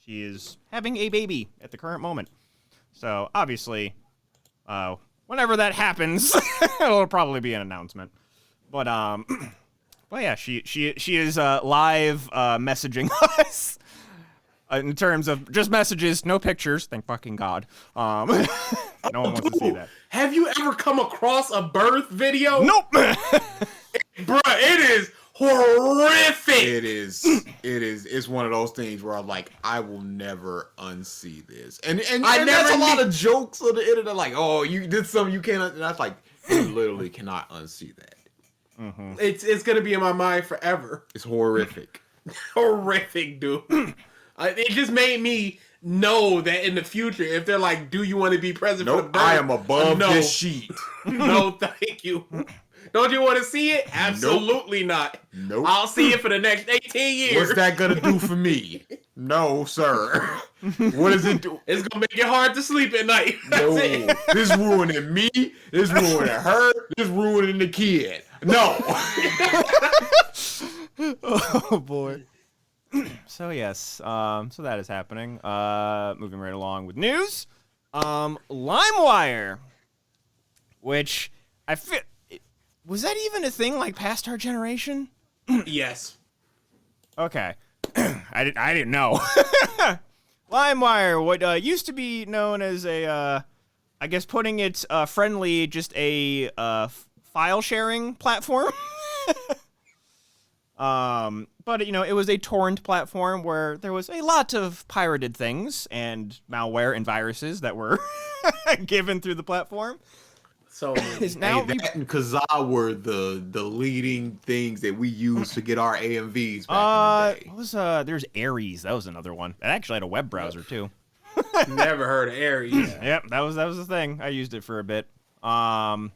She is having a baby at the current moment. So obviously, whenever that happens, it'll probably be an announcement. But well, yeah, she is live messaging us in terms of just messages, no pictures. Thank fucking God. No one wants to see that. Have you ever come across a birth video? Nope. Bruh, it is horrific. It is. It's one of those things where I'm like, I will never unsee this. And I there's never a lot need- of jokes on the internet like, oh, you did something you can't. And that's like, you literally cannot unsee that. It's gonna be in my mind forever. It's horrific. Horrific, dude. It just made me know that in the future, if they're like, "Do you want to be president for the Nope, birth?" I am above no. this sheet. No, thank you. Don't you want to see it? Absolutely not. Nope. I'll see it for the next 18 years. What's that gonna do for me? No, sir. What does it do? It's gonna make it hard to sleep at night. That's No, it. this ruining me. This ruining her. This ruining the kid. No. Oh boy. So yes, so that is happening. Moving right along with news. LimeWire, which I feel was that even a thing like past our generation? Yes. Okay, I didn't know. LimeWire, what used to be known as a, I guess putting it friendly, just a file sharing platform. But it was a torrent platform where there was a lot of pirated things and malware and viruses that were given through the platform. So Is now Hey, that and Kazaa were the leading things that we used to get our AMVs back in the day. what was there's Ares, that was another one. It actually had a web browser too. never heard of Aries. Yep, that was the thing. I used it for a bit. But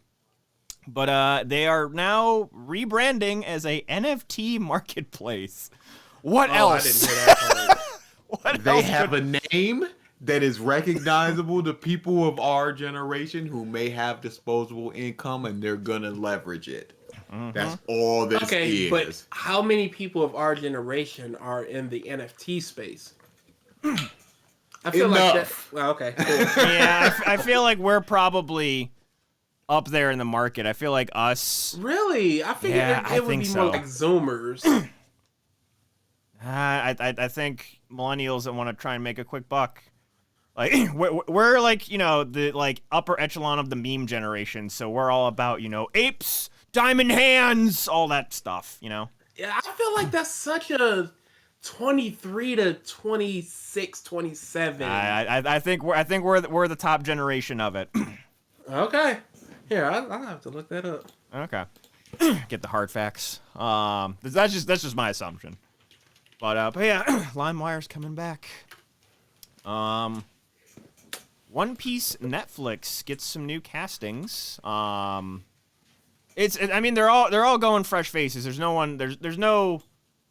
they are now rebranding as a NFT marketplace. What Oh, I else? didn't hear that part. What They else have could- a name that is recognizable to people of our generation who may have disposable income and they're gonna leverage it. That's all this Okay, is. but how many people of our generation are in the NFT space? I feel like that. Enough. Well, okay, cool. Yeah, I feel like we're probably up there in the market. I feel like us. Really? I figured Yeah, I it would think be so. more like Zoomers. I think millennials that want to try and make a quick buck. Like we're like the like upper echelon of the meme generation. So we're all about apes, diamond hands, all that stuff. Yeah, I feel like that's such a 23 to 26, 27. I think we're the top generation of it. Okay. Here, I'll have to look that up. Okay. Get the hard facts. That's just my assumption. But yeah, LimeWire's coming back. One Piece Netflix gets some new castings. I mean, they're all going fresh faces. There's no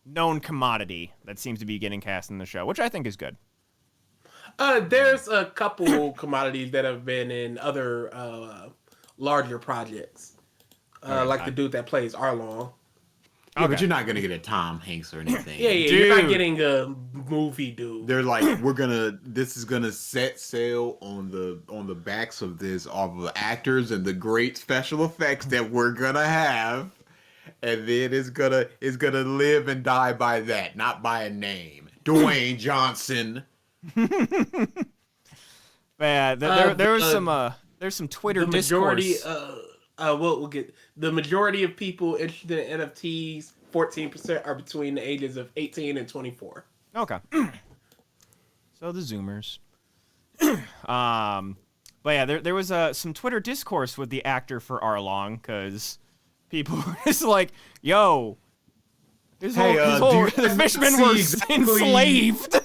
known commodity that seems to be getting cast in the show, which I think is good. There's a couple commodities that have been in other larger projects, like the dude that plays Arlong. Yeah, but you're not gonna get a Tom Hanks or anything. Yeah, you're not getting a movie dude. They're like, this is gonna set sail on the backs of the actors and the great special effects that we're gonna have, and then it's gonna live and die by that, not by a name. Dwayne Johnson. Yeah, there's some Twitter discourse. We'll get the majority of people interested in NFTs. 14% are between the ages of 18 and 24. Okay. So the Zoomers. But yeah, there was some Twitter discourse with the actor for Arlong, because people were just like, "Yo, the fishmen were enslaved."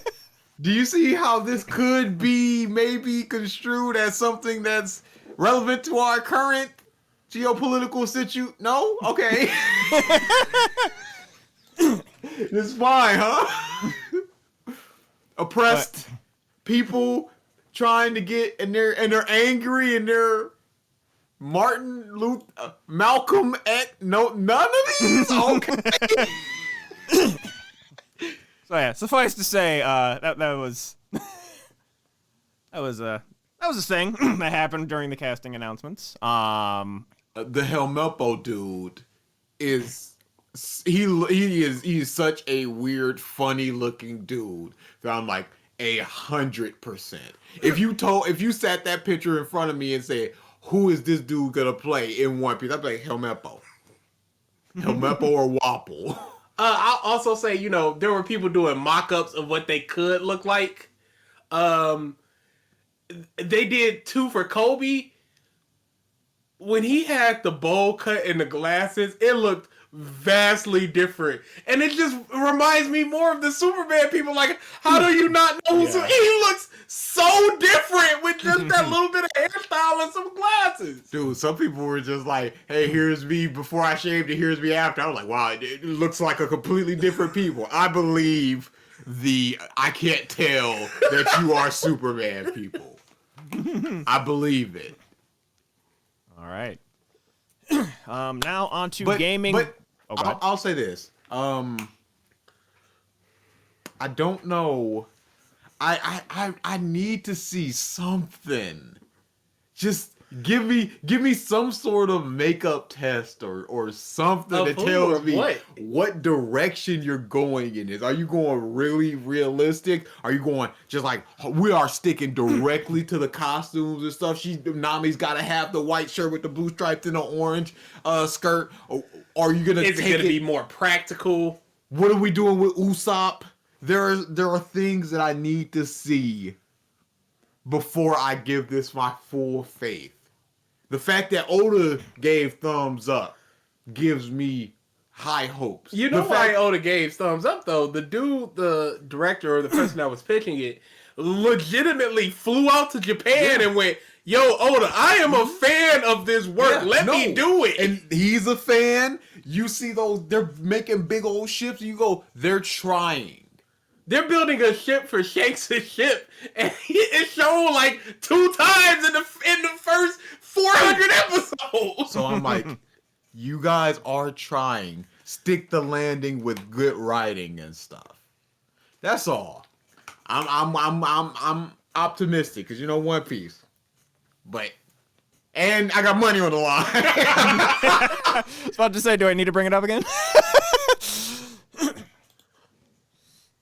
Do you see how this could be maybe construed as something that's relevant to our current geopolitical situation? No? Okay. It's fine, huh? Oppressed people trying to get, and they're angry, and they're Malcolm X. No, none of these? Okay. So yeah, suffice to say, that was that was a thing that happened during the casting announcements. The Helmeppo dude is he is such a weird, funny looking dude that I'm like 100%. If you sat that picture in front of me and said, who is this dude gonna play in One Piece, I'd be like Helmeppo or Wapple. I'll also say, there were people doing mock-ups of what they could look like. They did 2 for Kobe. When he had the bowl cut and the glasses, it looked vastly different. And it just reminds me more of the Superman people. Like, how do you not know who's he looks so different with just that little bit of hairstyle and some glasses. Dude, some people were just like, hey, here's me before I shaved and here's me after. I was like, wow, it looks like a completely different people. I believe I can't tell that you are Superman people. I believe it. All right. Now on to gaming. But I'll say this. I don't know. I need to see something. Just give me some sort of makeup test or something that tells me what direction you're going in. Are you going really realistic? Are you going just like we are sticking directly to the costumes and stuff? Nami's got to have the white shirt with the blue stripes and the orange skirt. Or are you gonna? Is it gonna be more practical? What are we doing with Usopp? There are things that I need to see before I give this my full faith. The fact that Oda gave thumbs up gives me high hopes. You know why Oda gave thumbs up, though? The dude, the director, or the person that was pitching it, legitimately flew out to Japan and went, yo, Oda, I am a fan of this work. Let me do it. And he's a fan. You see those, they're making big old ships, and you go, they're trying. They're building a ship for Shanks' ship, and it's shown like 2 times in the first 400 episodes. So I'm like, you guys are trying. Stick the landing with good writing and stuff. That's all. I'm optimistic because One Piece, and I got money on the line. I was about to say, do I need to bring it up again?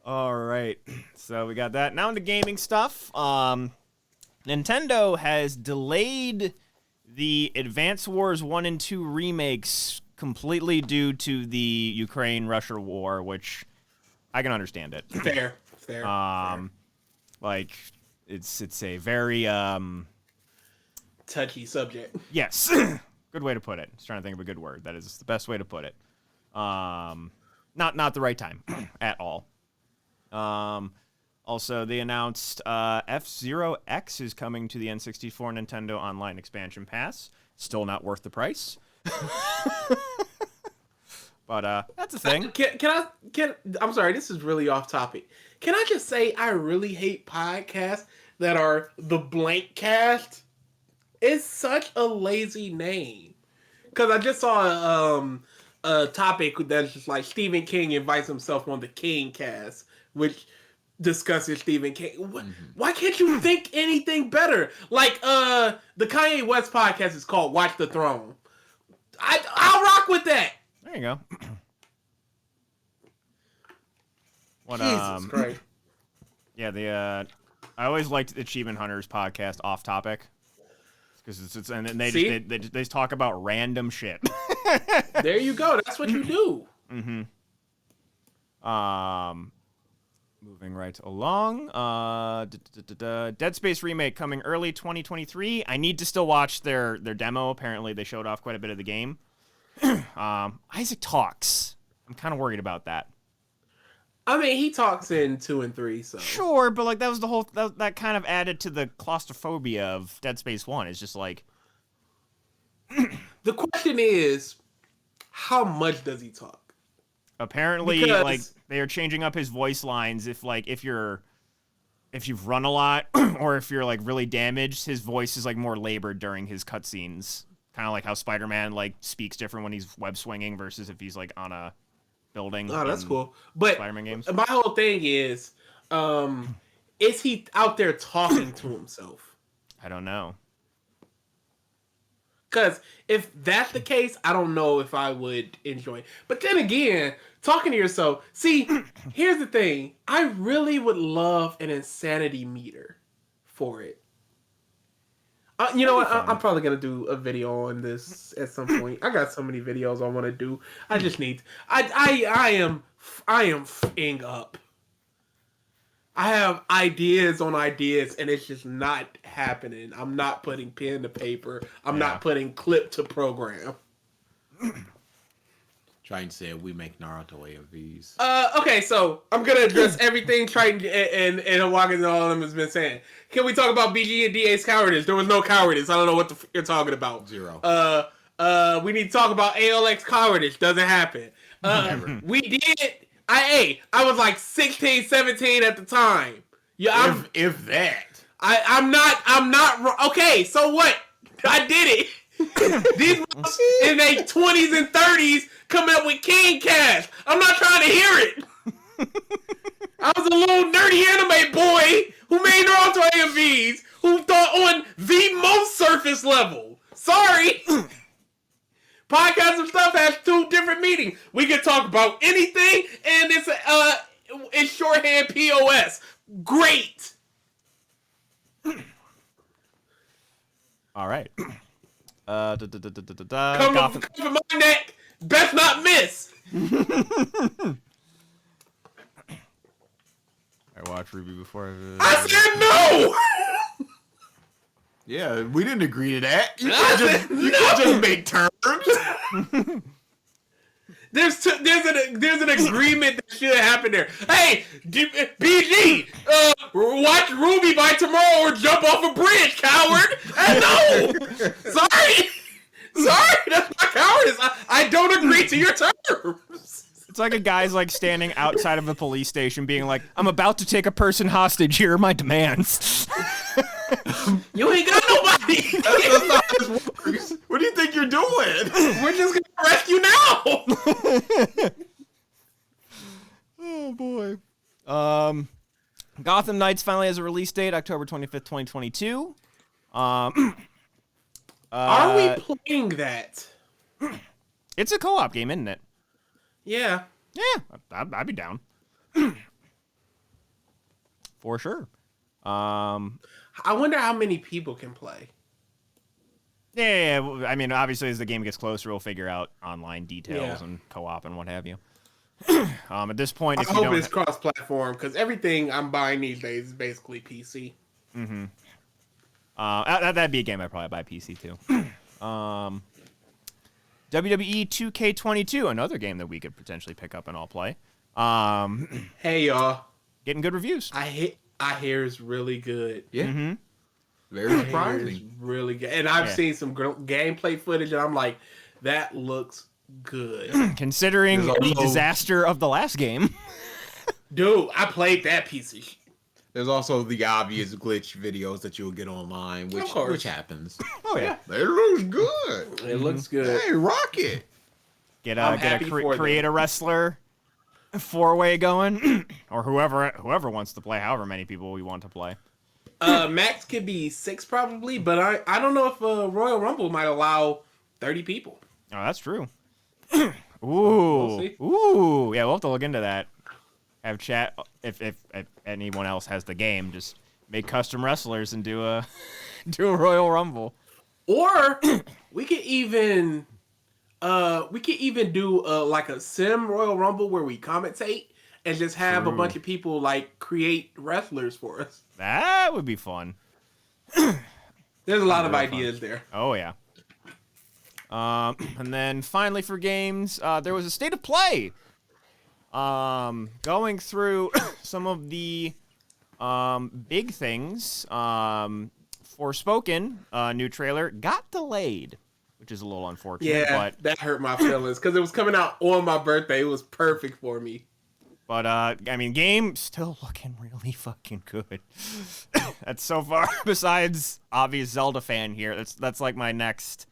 All right, so we got that. Now into gaming stuff. Nintendo has delayed the Advance Wars 1 and 2 remakes completely due to the Ukraine-Russia war, which I can understand it. Fair. Like it's a very touchy subject. Yes, good way to put it. I was trying to think of a good word. That is the best way to put it. Not the right time at all. Also, they announced F-Zero X is coming to the N64 Nintendo Online Expansion Pass. Still not worth the price. But that's a thing. I'm sorry, this is really off topic. Can I just say I really hate podcasts that are the blank cast? It's such a lazy name. Because I just saw a topic that's just like Stephen King invites himself on the King cast, which discusses Stephen King. Why can't you think anything better? Like the Kanye West podcast is called Watch the Throne. I'll rock with that. There you go. What, Jesus Christ. Yeah, I always liked Achievement Hunters podcast, Off Topic, because and they talk about random shit. There you go. That's what you do. Moving right along. Dead Space remake coming early 2023. I need to still watch their demo. Apparently, they showed off quite a bit of the game. Isaac talks. I'm kind of worried about that. I mean, he talks in 2 and 3, so Sure, but like that was the whole that kind of added to the claustrophobia of Dead Space 1. It's just like the question is, how much does he talk? Apparently, Because- like they are changing up his voice lines. If you've run a lot or if you're like really damaged, his voice is like more labored during his cutscenes. Kind of like how Spider-Man like speaks different when he's web swinging versus if he's like on a building. Oh, that's in cool. But Spider-Man games. my whole thing is he out there talking to himself? I don't know. Because if that's the case, I don't know if I would enjoy it. But then again, talking to yourself, see, here's the thing. I really would love an insanity meter for it. You know what? I'm probably going to do a video on this at some point. I got so many videos I want to do. I just need... I am f***ing up. I have ideas on ideas, and it's just not happening. I'm not putting pen to paper. I'm not putting clip to program. Trying to say we make Naruto AMVs. Okay, so I'm gonna address everything Triton and Hawaii and all of them has been saying. Can we talk about BG and DA's cowardice? There was no cowardice. I don't know what the you're talking about. 0. We need to talk about ALX cowardice. Doesn't happen. We did. I was like 16, 17 at the time. Yeah, if that. I'm not. Okay, so what? I did it. These in their 20s and 30s coming up with King Cash. I'm not trying to hear it. I was a little nerdy anime boy who made Naruto AMVs who thought on the most surface level. Sorry. Podcast and stuff has 2 different meanings. We can talk about anything, and it's shorthand POS. Great. All right. Come for my neck. Best not miss. I watched Ruby before. I said no. Yeah, we didn't agree to that. You I can't just make terms. There's an agreement that should happen there. Hey, BG, watch Ruby by tomorrow or jump off a bridge, coward. No, sorry, that's not cowardice. I don't agree to your terms. It's like a guy's like standing outside of a police station being like, I'm about to take a person hostage. Here are my demands. You ain't got nobody. That's not how this works. What do you think you're doing? We're just gonna arrest you now. Oh boy. Gotham Knights finally has a release date, October 25th, 2022. Are we playing that? It's a co-op game, isn't it? Yeah. Yeah, I'd be down. For sure. I wonder how many people can play. Yeah, I mean, obviously, as the game gets closer, we'll figure out online details Yeah. and co-op and what have you. At this point, I if you hope don't, it's cross-platform because everything I'm buying these days is basically PC. that'd be a game I'd probably buy PC too. WWE 2K22, another game that we could potentially pick up and all play. Hey y'all, Getting good reviews. I hear it's really good. Yeah. Very I hear it's surprising. really good, and I've seen some gameplay footage, and I'm like, That looks good. Considering There's the also- disaster of the last game. Dude, I played that piece of shit. There's also the obvious glitch videos that you'll get online, course. which happens. Oh yeah. It looks good. It looks good. Hey, Rocket. I'm happy for create them. a wrestler 4-way going, or whoever wants to play, however many people we want to play. Max could be 6 probably, but I don't know if Royal Rumble might allow 30 people. Oh, that's true. Ooh, We'll see. ooh, yeah, we'll have to look into that. Have chat if anyone else has the game, just make custom wrestlers and do a Royal Rumble. Or we could even do like a sim Royal Rumble where we commentate and just have a bunch of people like create wrestlers for us. That would be fun. There's a lot of ideas there. Oh yeah. And then finally for games, there was a state of play. Going through some of the big things. Forspoken, new trailer, got delayed, which is a little unfortunate. Yeah, But that hurt my feelings because it was coming out on my birthday. It was perfect for me. I mean, game still looking really fucking good. That's so far. Besides obvious Zelda fan here, that's like my next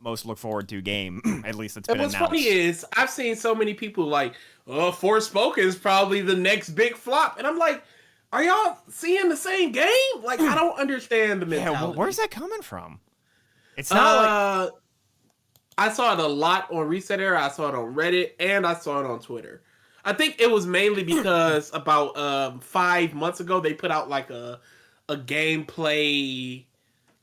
most look forward to game. At least it's been And what's announced. funny is I've seen so many people like, "Oh, Forspoken is probably the next big flop," and I'm like, "Are y'all seeing the same game? Like, I don't understand the Yeah, mentality." where's that coming from? It's not like I saw it a lot on Reset Era. I saw it on Reddit, and I saw it on Twitter. I think it was mainly because about 5 months ago they put out like a gameplay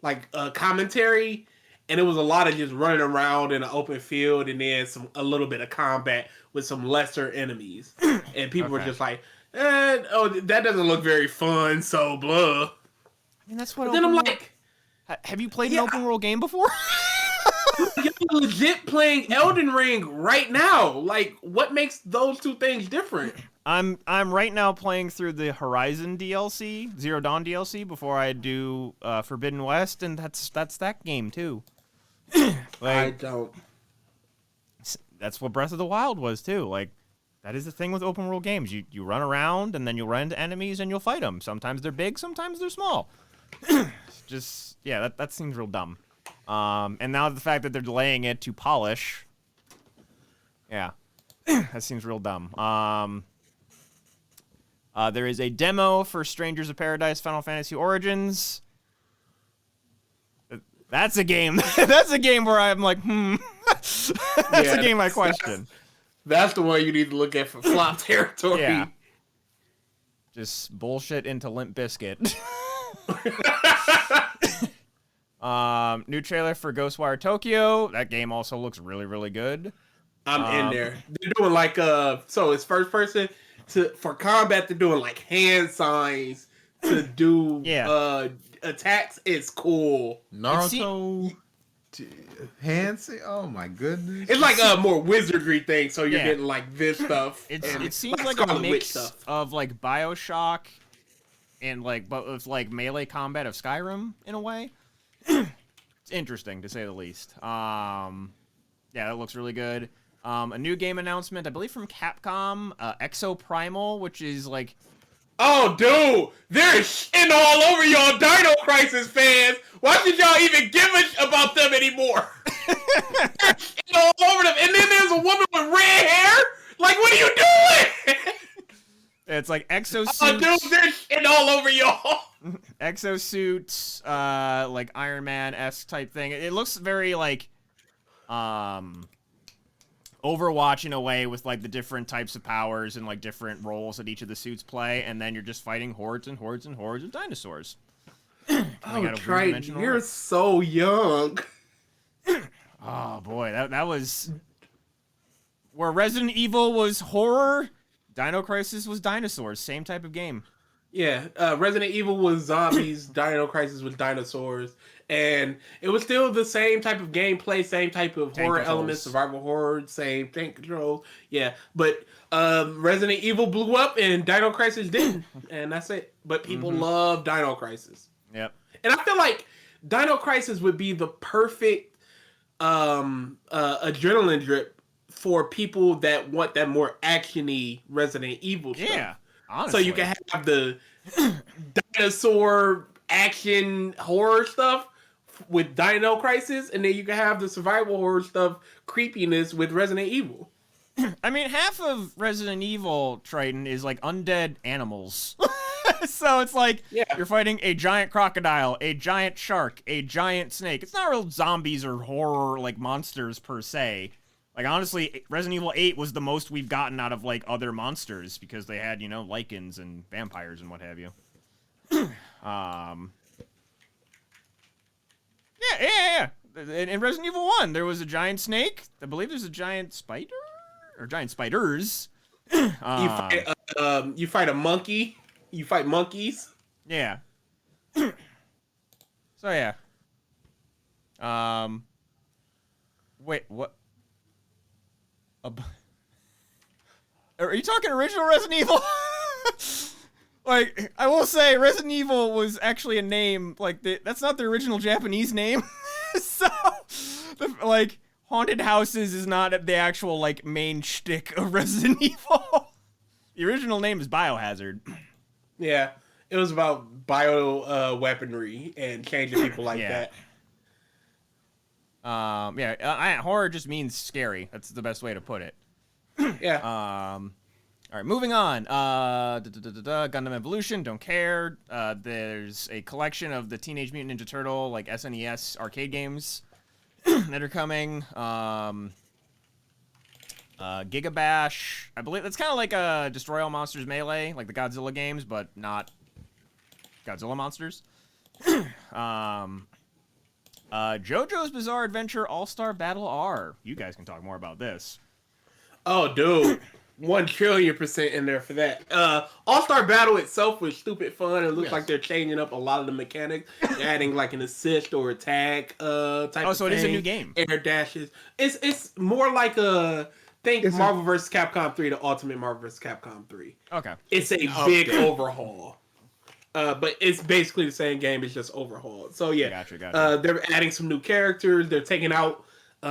like commentary, and it was a lot of just running around in an open field and then a little bit of combat with some lesser enemies, and people were Okay. just like, that doesn't look very fun, so blah. I mean, that's what. But then I'm open like, world- have you played Yeah, an open world game before? you're legit playing Elden Ring right now. Like, what makes those two things different? I'm right now playing through the Horizon DLC, Zero Dawn DLC, before I do Forbidden West, and that's that game too. I Like don't. that's what Breath of the Wild was too. Like that is the thing with open world games. You run around and then you'll run into enemies and you'll fight them. Sometimes they're big, sometimes they're small. Just yeah, that seems real dumb. And now the fact that they're delaying it to polish, yeah, that seems real dumb. There is a demo for Strangers of Paradise Final Fantasy Origins. That's a game. That's a game where I'm like, That's Yeah, a game I question. That's the one you need to look at for flop territory. Yeah. Just bullshit into Limp Bizkit. New trailer for Ghostwire Tokyo. That game also looks really, really good. I'm in there. They're doing like so it's first person for combat. They're doing like hand signs to do attacks. It's cool. Naruto hands. Oh my goodness. It's like a more wizardry thing. So you're Yeah. getting like this stuff. It and seems like a Scarlet Witch mix stuff. of like BioShock and but with like melee combat of Skyrim in a way. It's interesting to say the least. Yeah, that looks really good. A new game announcement, I believe from Capcom, Exo Primal, which is like Oh, dude, they're shitting all over y'all Dino Crisis fans. Why should y'all even give a about them anymore? They're shitting all over them. And then there's a woman with red hair. Like, what are you doing? it's like exosuits. Oh, dude, they're shitting all over y'all. Exosuits, like Iron Man-esque type thing. It looks very like Overwatch in a way, with like the different types of powers and like different roles that each of the suits play, and then you're just fighting hordes and hordes and hordes of dinosaurs. Oh, got a Triton, three-dimensional you're art. so young. Oh boy, that was where Resident Evil was horror. Dino Crisis was dinosaurs. Same type of game. Yeah, Resident Evil was zombies, Dino Crisis was dinosaurs, and it was still the same type of gameplay, same type of Tank horror controls. elements, survival horror, same tank controls. Yeah, but Resident Evil blew up and Dino Crisis didn't, and that's it. But people love Dino Crisis, Yep. and I feel like Dino Crisis would be the perfect adrenaline drip for people that want that more actiony Resident Evil stuff. Yeah, So honestly. you can have the dinosaur action horror stuff with Dino Crisis, and then you can have the survival horror stuff creepiness with Resident Evil. I mean, half of Resident Evil, Triton, is like undead animals. So it's like Yeah. you're fighting a giant crocodile, a giant shark, a giant snake. It's not real zombies or horror like monsters per se. Like honestly, Resident Evil 8 was the most we've gotten out of like other monsters because they had, you know, lichens and vampires and what have you. Yeah. In Resident Evil 1, there was a giant snake. I believe there's a giant spider or giant spiders. You fight a monkey. You fight monkeys. Yeah. So yeah. Wait, what? Are you talking original Resident Evil? Like, I will say, Resident Evil was actually a name. Like, that's not the original Japanese name. So, like, haunted houses is not the actual like main shtick of Resident Evil. The original name is Biohazard. Yeah, it was about bio weaponry and changing people like Yeah. that. Horror just means scary. That's the best way to put it. Yeah. All right, moving on. Gundam Evolution, don't care. There's a collection of the Teenage Mutant Ninja Turtle, like SNES arcade games that are coming. Giga Bash, I believe that's kind of like a Destroy All Monsters Melee, like the Godzilla games, but not Godzilla monsters. JoJo's Bizarre Adventure All-Star Battle R. You guys can talk more about this. Oh, dude. 1,000,000,000% in there for that. All-Star Battle itself was stupid fun. It looks like they're changing up a lot of the mechanics. They're adding like an assist or attack type of thing. Oh, so it is a new game. Air dashes. It's more like Marvel vs. Capcom 3, the Ultimate Marvel vs. Capcom 3. Okay. It's a big overhaul. But it's basically the same game. It's just overhauled. So yeah, Gotcha. they're adding some new characters. They're taking out 2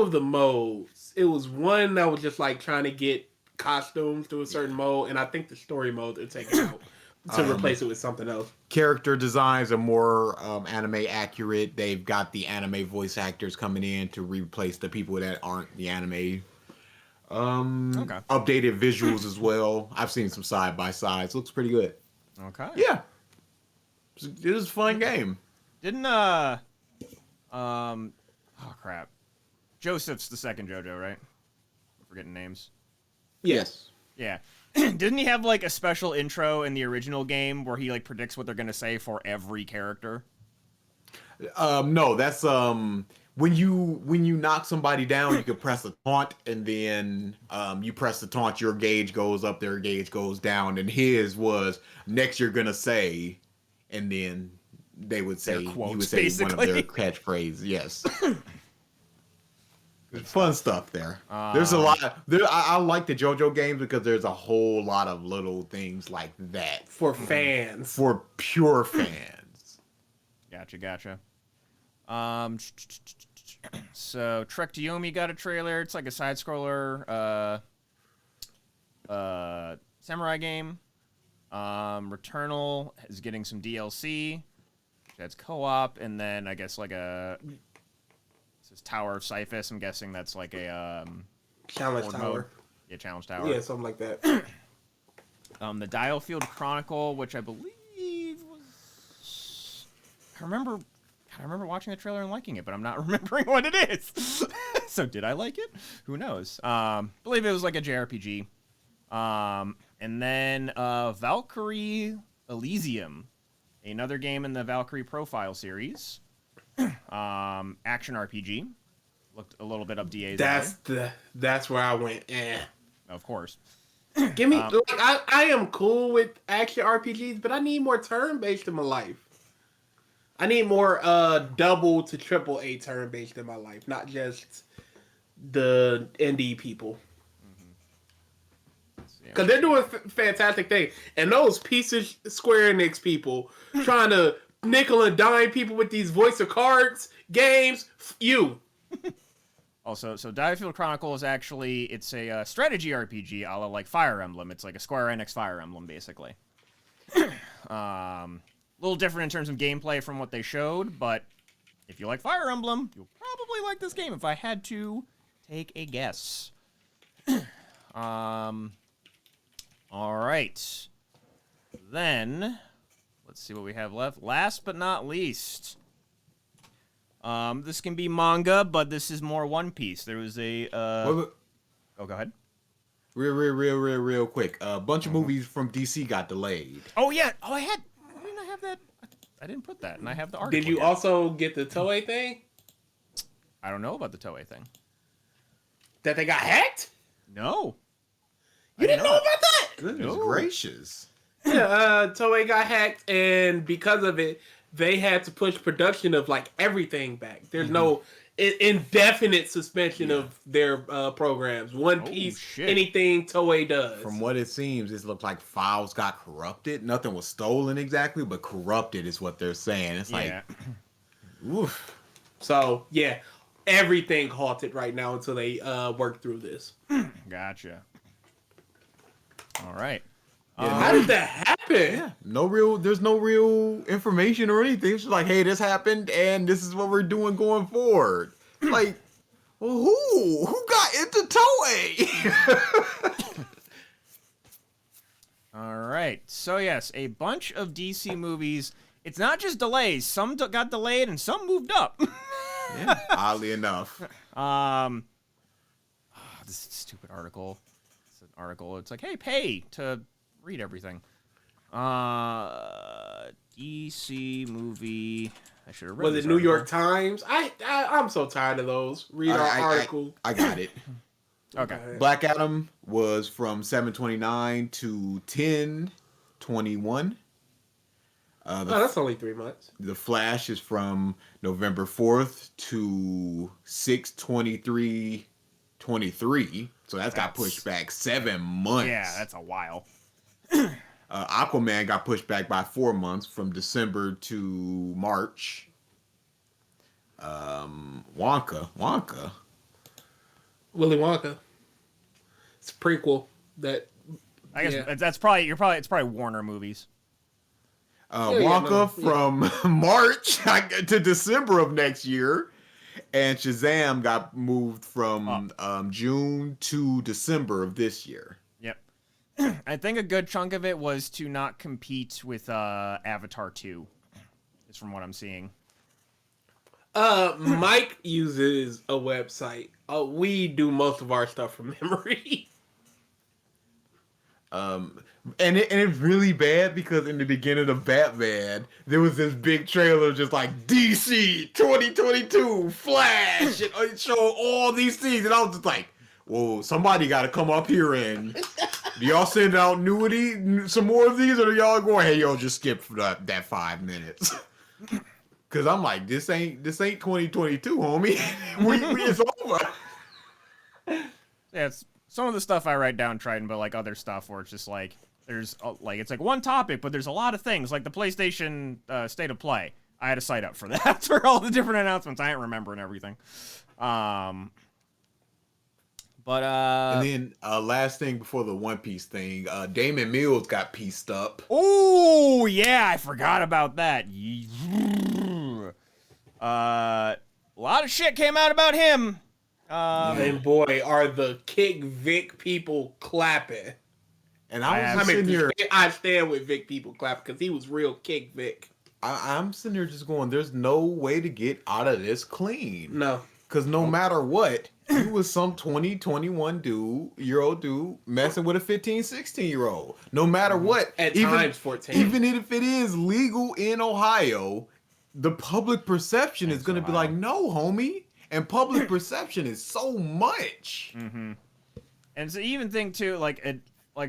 of the modes. It was one that was just like trying to get costumes to a certain mode, and I think the story mode they're taking out to replace it with something else. Character designs are more anime accurate. They've got the anime voice actors coming in to replace the people that aren't the anime. Updated visuals as well. I've seen some side by sides. Looks pretty good. Okay. Yeah, it was a fun game. Didn't oh crap. Joseph's the second JoJo, right? I'm forgetting names. Yes. Yeah. Didn't he have like a special intro in the original game where he like predicts what they're gonna say for every character? No, that's when you knock somebody down, you can press a taunt, and then you press the taunt, your gauge goes up, their gauge goes down, and his was next you're gonna say, and then they would say quotes, he would say basically. one of their catchphrases. Yes. Fun stuff there. There's a lot. I like the JoJo games because there's a whole lot of little things like that For fans. for pure fans. Gotcha. So Trek to Yomi got a trailer. It's like a side scroller samurai game. Returnal is getting some DLC. That's co-op, and then I guess like a this is Tower of Siphus. I'm guessing that's like a Challenge horde Tower. mode. Yeah, challenge tower. Yeah, something like that. The Dialfield Chronicle, which I believe was I remember watching the trailer and liking it, but I'm not remembering what it is. So did I like it? Who knows? Believe it was like a JRPG. And then Valkyrie Elysium, another game in the Valkyrie Profile series. Action RPG. Looked a little bit up DA's. That's where I went. Of course. Give me I am cool with action RPGs, but I need more turn based in my life. I need more double to triple A turn based in my life, not just the indie people. Because they're doing fantastic things. And those pieces Square Enix people trying to nickel and dime people with these voice of cards games. You. Also, so Dialfield Chronicle is actually, it's a strategy RPG a la like Fire Emblem. It's like a Square Enix Fire Emblem, basically. A little different in terms of gameplay from what they showed, but if you like Fire Emblem, you'll probably like this game if I had to take a guess. All right. Then, let's see what we have left. Last but not least, this can be manga, but this is more One Piece. There was a Well, oh, go ahead. real quick. A bunch of movies from DC got delayed. Oh yeah. Oh, didn't I have that? I didn't put that, and I have the article. Did you here. also get the Toei thing? I don't know about the Toei thing. That they got hacked? No. You didn't know about that? Goodness No. gracious. Yeah, Toei got hacked, and because of it, they had to push production of like everything back. There's no indefinite suspension of their programs. One Piece, shit. anything Toei does. From what it seems, it looked like files got corrupted. Nothing was stolen exactly, but corrupted is what they're saying. It's like, Yeah. oof. So yeah, everything halted right now until they work through this. Gotcha. All right. How did that happen? There's no real information or anything. It's just like, hey, this happened and this is what we're doing going forward. Like, well, who got into Toei? All right. So yes, a bunch of DC movies. It's not just delays. Some got delayed and some moved up. Yeah, oddly enough. This stupid article. It's an article. It's like, hey, pay to read everything. DC movie. I should have read. Was this it New York article. Times? I'm so tired of those. Read our article. I got it. Okay. Black Adam was from 7/29 to 10/21. Oh, that's only 3 months. The Flash is from November 4th to 6/23/23. So that's got pushed back 7 months. Yeah, that's a while. Aquaman got pushed back by 4 months from December to March. Wonka. Willy Wonka. It's a prequel that. I guess Yeah. it's probably Warner movies. Wonka from March to December of next year. And Shazam got moved from June to December of this year. Yep. I think a good chunk of it was to not compete with Avatar 2. Is from what I'm seeing. Mike uses a website. We do most of our stuff from memory. And it's really bad because in the beginning of Batman, there was this big trailer just like DC 2022 Flash, and it showed all these things, and I was just like, "Whoa, somebody got to come up here and do y'all send out some more of these, or do y'all going, hey yo, just skip for that 5 minutes?" Because I'm like, this ain't 2022, homie. It's over. Yeah, it's some of the stuff I write down, Triton, but like other stuff where it's just like there's like it's like one topic, but there's a lot of things like the PlayStation State of Play. I had to sign up for that for all the different announcements. I ain't remembering everything. And then last thing before the One Piece thing, Damon Mills got pieced up. oh yeah, I forgot about that. A lot of shit came out about him. And boy, are the Kick Vic people clapping. And I was sitting here. I stand with Vic people clapping because he was real Kick Vic. I'm sitting here just going, there's no way to get out of this clean. No. Because no matter what, he was some 20, 21 year old dude messing with a 15, 16-year-old. No matter what. At times 14. Even if it is legal in Ohio, the public perception is going to be like, no, homie. And public perception is so much. Mm-hmm. And so even think too, like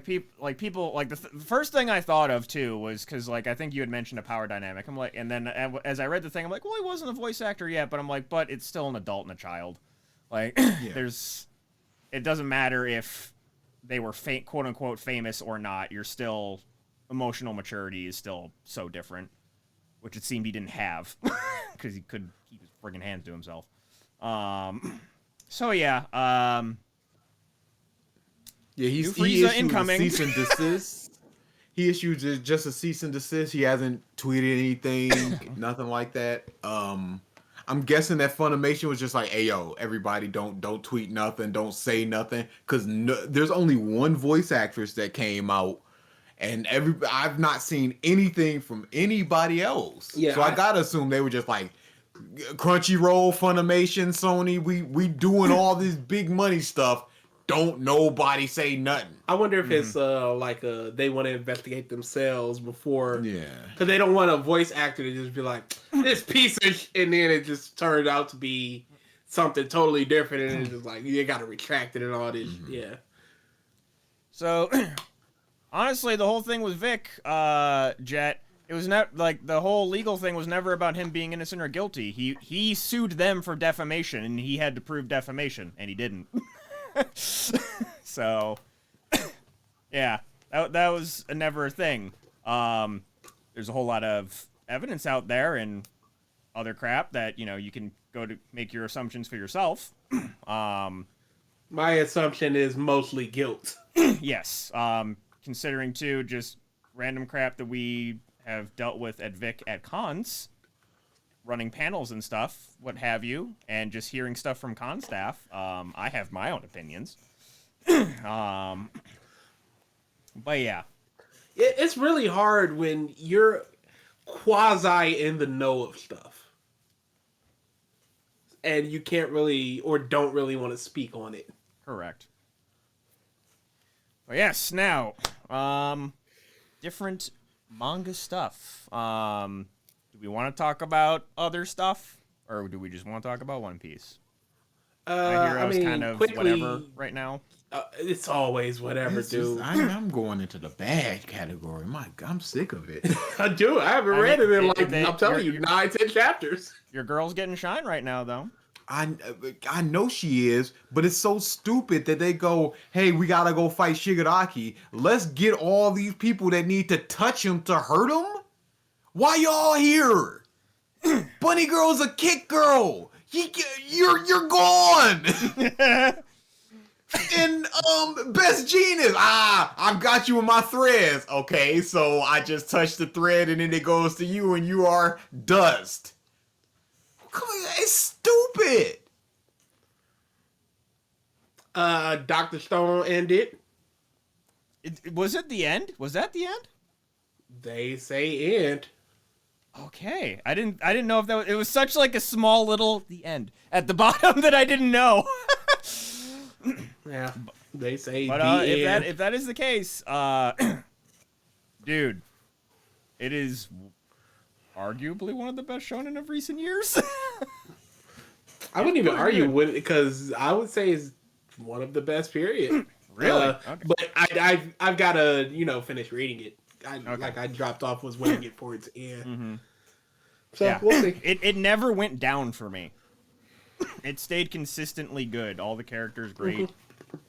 people, the first thing I thought of too was because like I think you had mentioned a power dynamic. I'm like, and then as I read the thing, I'm like, well, he wasn't a voice actor yet, but I'm like, but it's still an adult and a child. Like, it doesn't matter if they were quote unquote famous or not. You're still emotional maturity is still so different. which it seemed he didn't have because he couldn't keep his friggin' hands to himself. So yeah, Yeah, New he Frieza issued incoming. a cease and desist. He issued just a cease and desist. He hasn't tweeted anything, nothing like that. I'm guessing that Funimation was just like, "Hey, yo, everybody, don't tweet nothing, don't say nothing," because there's only one voice actress that came out, and I've not seen anything from anybody else. Yeah, so I gotta assume they were just like, Crunchyroll, Funimation, Sony, we doing all this big money stuff. Don't nobody say nothing. I wonder if it's they want to investigate themselves before, Yeah. because they don't want a voice actor to just be like this piece of and then it just turned out to be something totally different, and it's just like you got to retract it and all this. Yeah. So, honestly, the whole thing with Vic, Jet, it was not like the whole legal thing was never about him being innocent or guilty. He sued them for defamation, and he had to prove defamation, and he didn't. So, yeah, that was never a thing. There's a whole lot of evidence out there and other crap that you can go to make your assumptions for yourself. My assumption is mostly guilt. Yes. Considering too just random crap that we have dealt with at Vic at cons, running panels and stuff, what have you, and just hearing stuff from con staff. I have my own opinions. But yeah. It's really hard when you're quasi in the know of stuff, and you can't really or don't really want to speak on it. Correct. But yes, now, different manga stuff. Do we want to talk about other stuff, or do we just want to talk about One Piece? My Hero's kind of quickly, whatever right now. It's always whatever, dude. I'm going into the bad category. I'm sick of it. I do. I haven't read it in I'm telling you, you're 9-10 chapters. Your girl's getting shine right now, though. I know she is, but it's so stupid that they go, "Hey, we gotta go fight Shigaraki. Let's get all these people that need to touch him to hurt him. Why y'all here? Bunny Girl's a kick girl. You're gone." And Best Genius, I've got you in my threads. Okay, so I just touch the thread and then it goes to you, and you are dust. Come on, it's stupid. Dr. Stone ended. Was it the end? Was that the end? They say end. Okay, I didn't know if that was, it was such like a small little the end at the bottom that I didn't know. Yeah, they say But the end. if that is the case, dude, it is arguably one of the best shonen of recent years. I wouldn't even pretty argue good. with it because I would say it's one of the best. Period. Really? Okay. But I've got to finish reading it. Like I dropped off was waiting it for its end. Mm-hmm. So Yeah. we'll see. It never went down for me. It stayed consistently good. All the characters great.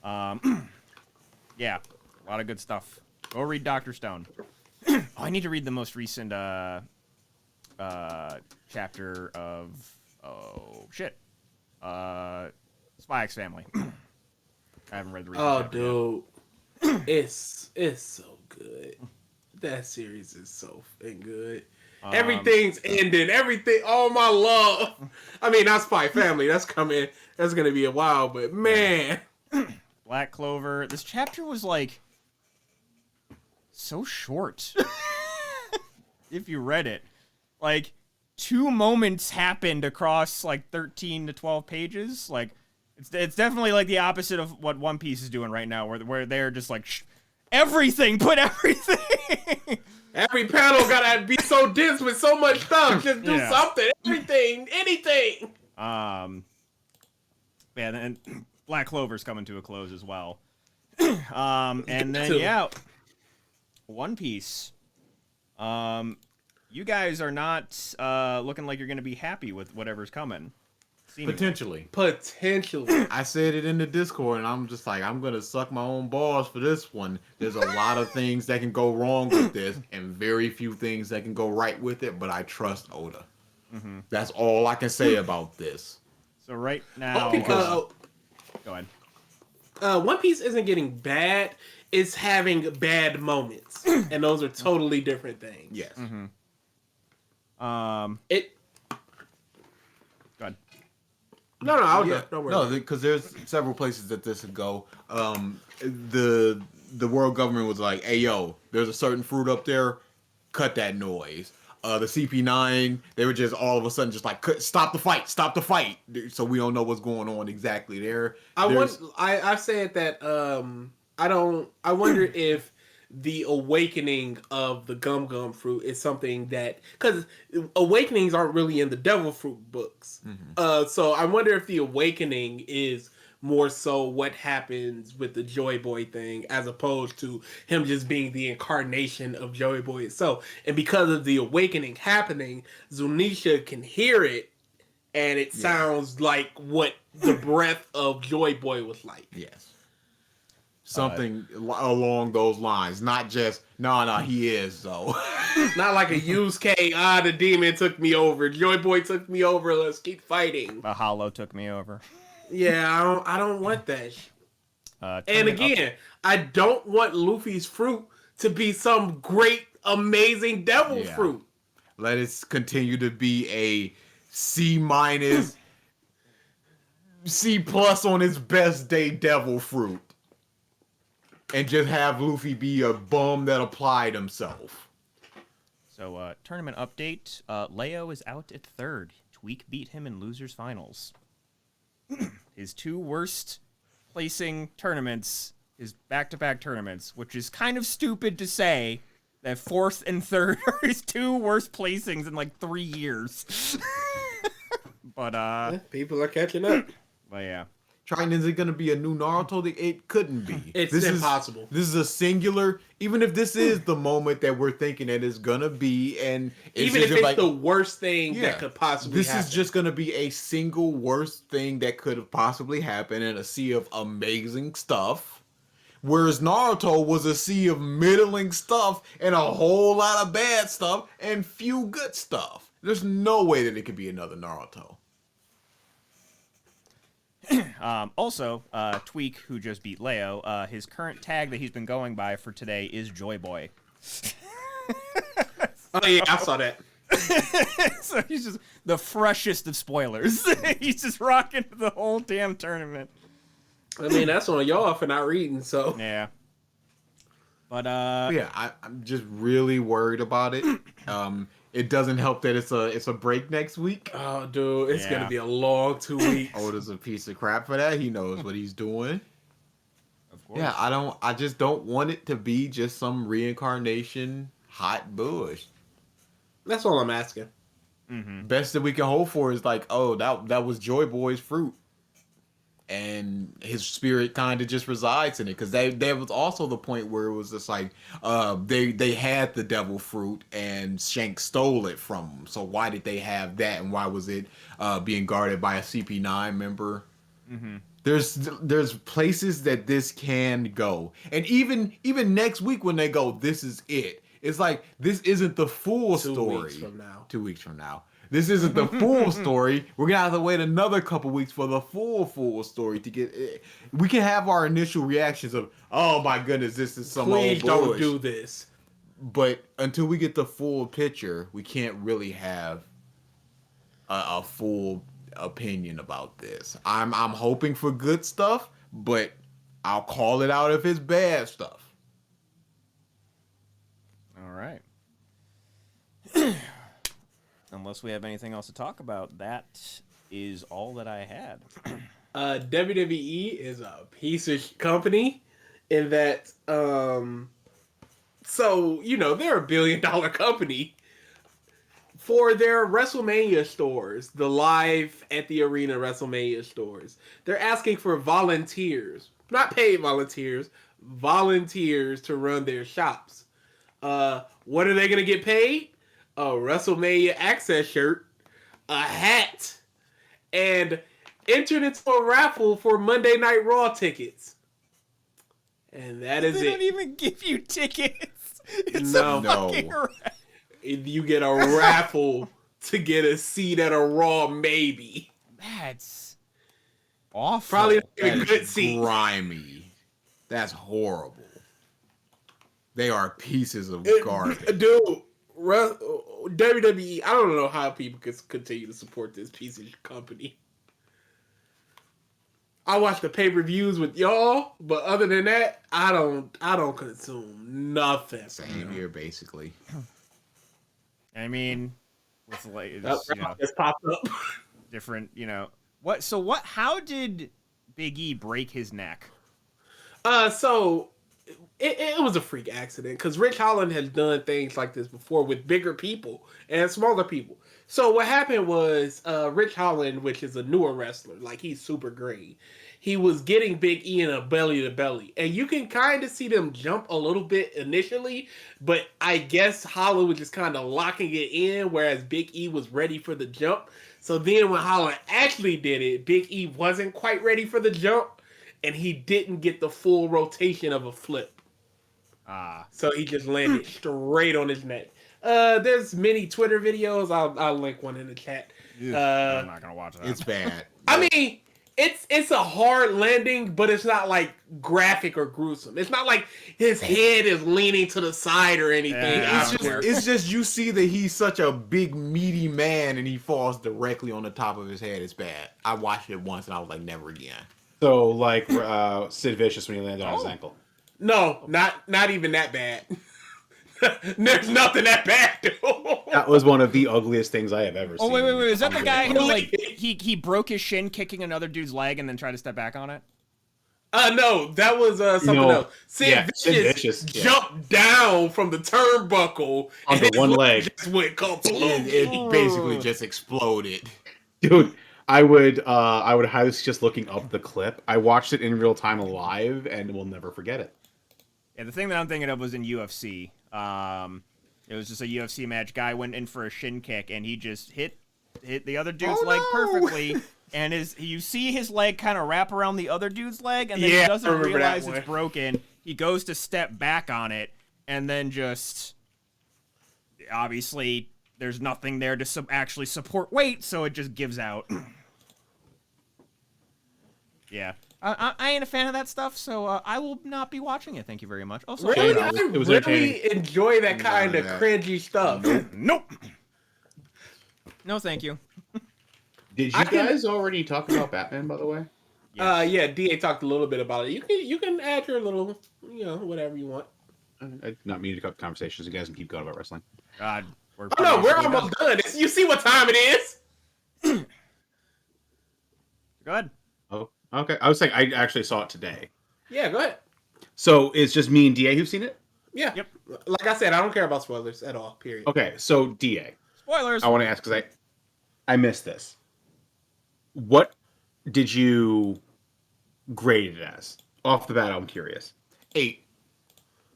Yeah, a lot of good stuff. Go read Dr. Stone. Oh, I need to read the most recent chapter of Spy X Family. I haven't read the recent chapter yet. Dude, it's so good. That series is so fucking good. Everything's ending. Everything. Oh my love. I mean, not Spy Family. That's coming. That's gonna be a while. But man, Black Clover. This chapter was like so short. If you read it, like 2 moments happened across like 13 to 12 pages. Like it's definitely like the opposite of what One Piece is doing right now, where they're just like everything, put everything. every panel gotta be so dense with so much stuff. Just do Yeah. something. Everything. Anything. Yeah, and Black Clover's coming to a close as well. And then yeah, One Piece. You guys are not looking like you're gonna be happy with whatever's coming. Potentially. Potentially. I said it in the Discord, and I'm just like, I'm gonna suck my own balls for this one. There's a lot of things that can go wrong with this, and very few things that can go right with it. But I trust Oda. That's all I can say about this. So right now, Because go ahead. One Piece isn't getting bad; it's having bad moments, and those are totally different things. Yes. It. Go ahead. No, I'll Yeah, don't worry. no, because there's several places that this could go. The world government was like, "Hey, yo, there's a certain fruit up there. Cut that noise." The CP9, they were just all of a sudden just like, "Stop the fight! Stop the fight!" So we don't know what's going on exactly there. I've said that I wonder if the awakening of the Gum Gum fruit is something that, because awakenings aren't really in the Devil Fruit books. So I wonder if the awakening is more so what happens with the Joy Boy thing, as opposed to him just being the incarnation of Joy Boy itself. And because of the awakening happening, Zunisha can hear it, and it sounds like what the breath of Joy Boy was like. Yes. Something along those lines, not just he is though. Not like a Yusuke, the demon took me over, Joy Boy took me over, let's keep fighting. A hollow took me over. Yeah, I don't want that. And Tournament again, I don't want Luffy's fruit to be some great, amazing devil Yeah. fruit. Let it continue to be a C-, C+ on its best day devil fruit. And just have Luffy be a bum that applied himself. So, tournament update. Leo is out at third. Tweak beat him in losers finals. His two worst placing tournaments, his back-to-back tournaments, which is kind of stupid to say that fourth and third are his two worst placings in like 3 years. But People are catching up. yeah. Trying, is it going to be a new Naruto? It couldn't be. It's This impossible. This is a singular, even if this is the moment that we're thinking it is going to be, and it's Even if just it's the worst thing Yeah. that could possibly this happen. is just going to be a single worst thing that could have possibly happened in a sea of amazing stuff. Whereas Naruto was a sea of middling stuff and a whole lot of bad stuff and few good stuff. There's no way that it could be another Naruto. Also, Tweak, who just beat Leo, his current tag that he's been going by for today is Joy Boy. Oh yeah, I saw that. So he's just the freshest of spoilers. He's just rocking the whole damn tournament. I mean, that's on y'all for not reading, so. Yeah. But Yeah, I'm just really worried about it. It doesn't help that it's a break next week. Oh, dude, it's Yeah. gonna be a long 2 weeks. Oda's a piece of crap for that. He knows what he's doing. of course. Yeah, I just don't want it to be just some reincarnation hot bush. That's all I'm asking. Best that we can hope for is like, oh, that was Joy Boy's fruit. And his spirit kind of just resides in it, because there was also the point where it was just like they had the devil fruit and Shanks stole it from them. So why did they have that, and why was it being guarded by a CP9 member? There's places that this can go, and even next week when they go, this is it. It's like this isn't the full 2 story. weeks from now. 2 weeks from now. This isn't the full story. We're gonna have to wait another couple weeks for the full story to get it. We can have our initial reactions of, oh my goodness, this is some Please old don't bullshit. do this. But until we get the full picture, we can't really have a full opinion about this. I'm hoping for good stuff, but I'll call it out if it's bad stuff. All right. Unless we have anything else to talk about, that is all that I had. WWE is a piece of company in that, so, you know, they're $1 billion company. For their WrestleMania stores, the live at the arena WrestleMania stores, they're asking for volunteers, not paid volunteers, volunteers to run their shops. What are they going to get paid? A WrestleMania access shirt, a hat, and entered into a raffle for Monday Night Raw tickets. And that is They it. don't even give you tickets. It's No. a fucking No. You get a raffle to get a seat at a Raw, maybe. That's awful. Probably a That is good seat. grimy. That's horrible. They are pieces of garbage. Dude, WWE, I don't know how people can continue to support this piece of company. I watch the pay-per-views with y'all, but other than that, I don't consume nothing. Same here, basically. I mean, with like Just popped up. different, what? So what? How did Big E break his neck? So it was a freak accident because Rich Holland has done things like this before with bigger people and smaller people. So what happened was Rich Holland, which is a newer wrestler, like he's super green. He was getting Big E in a belly to belly, and you can kind of see them jump a little bit initially, but I guess Holland was just kind of locking it in, whereas Big E was ready for the jump. So then when Holland actually did it, Big E wasn't quite ready for the jump, and he didn't get the full rotation of a flip. So he just landed straight on his neck. There's many Twitter videos. I'll link one in the chat. I'm not gonna watch that. It's bad. I mean, it's a hard landing, but it's not like graphic or gruesome. It's not like his head is leaning to the side or anything. Yeah, It's just you see that he's such a big meaty man and he falls directly on the top of his head. It's bad. I watched it once and I was like, never again. So like Sid Vicious when he landed on his ankle. No, not even that bad. There's nothing that bad, dude. That was one of the ugliest things I have ever seen. Oh wait! Is that the guy who Really? he broke his shin kicking another dude's leg and then tried to step back on it? No, that was something No. else. Sid Vicious jumped down from the turnbuckle Onto and his one leg. just went complete. It basically just exploded. Dude, I would highly suggest looking up the clip. I watched it in real time live and will never forget it. Yeah, the thing that I'm thinking of was in UFC. It was just a UFC match. Guy went in for a shin kick and he just hit the other dude's leg perfectly. And you see his leg kind of wrap around the other dude's leg, and then he Yeah, I doesn't remember that realize one. it's broken. He goes to step back on it, and then just obviously there's nothing there to actually support weight, so it just gives out. Yeah. I ain't a fan of that stuff, so I will not be watching it. Thank you very much. Also, Really, Yeah, it was I entertaining. really enjoy that kind of Yeah. cringy stuff. nope. No, thank you. Did I you can- guys already talk about Batman, by the way? Yeah, DA talked a little bit about it. You can add your little, whatever you want. I did not mean to cut the conversations. You guys can keep going about wrestling. God, Oh no, we're almost done. You see what time it is? Go ahead. Oh, okay. I was saying I actually saw it today. Yeah, go ahead. So it's just me and DA who've seen it? Yeah. Yep. Like I said, I don't care about spoilers at all. Period. Okay, so DA. Spoilers. I want to ask because I missed this. What did you grade it as? Off the bat, I'm curious. 8.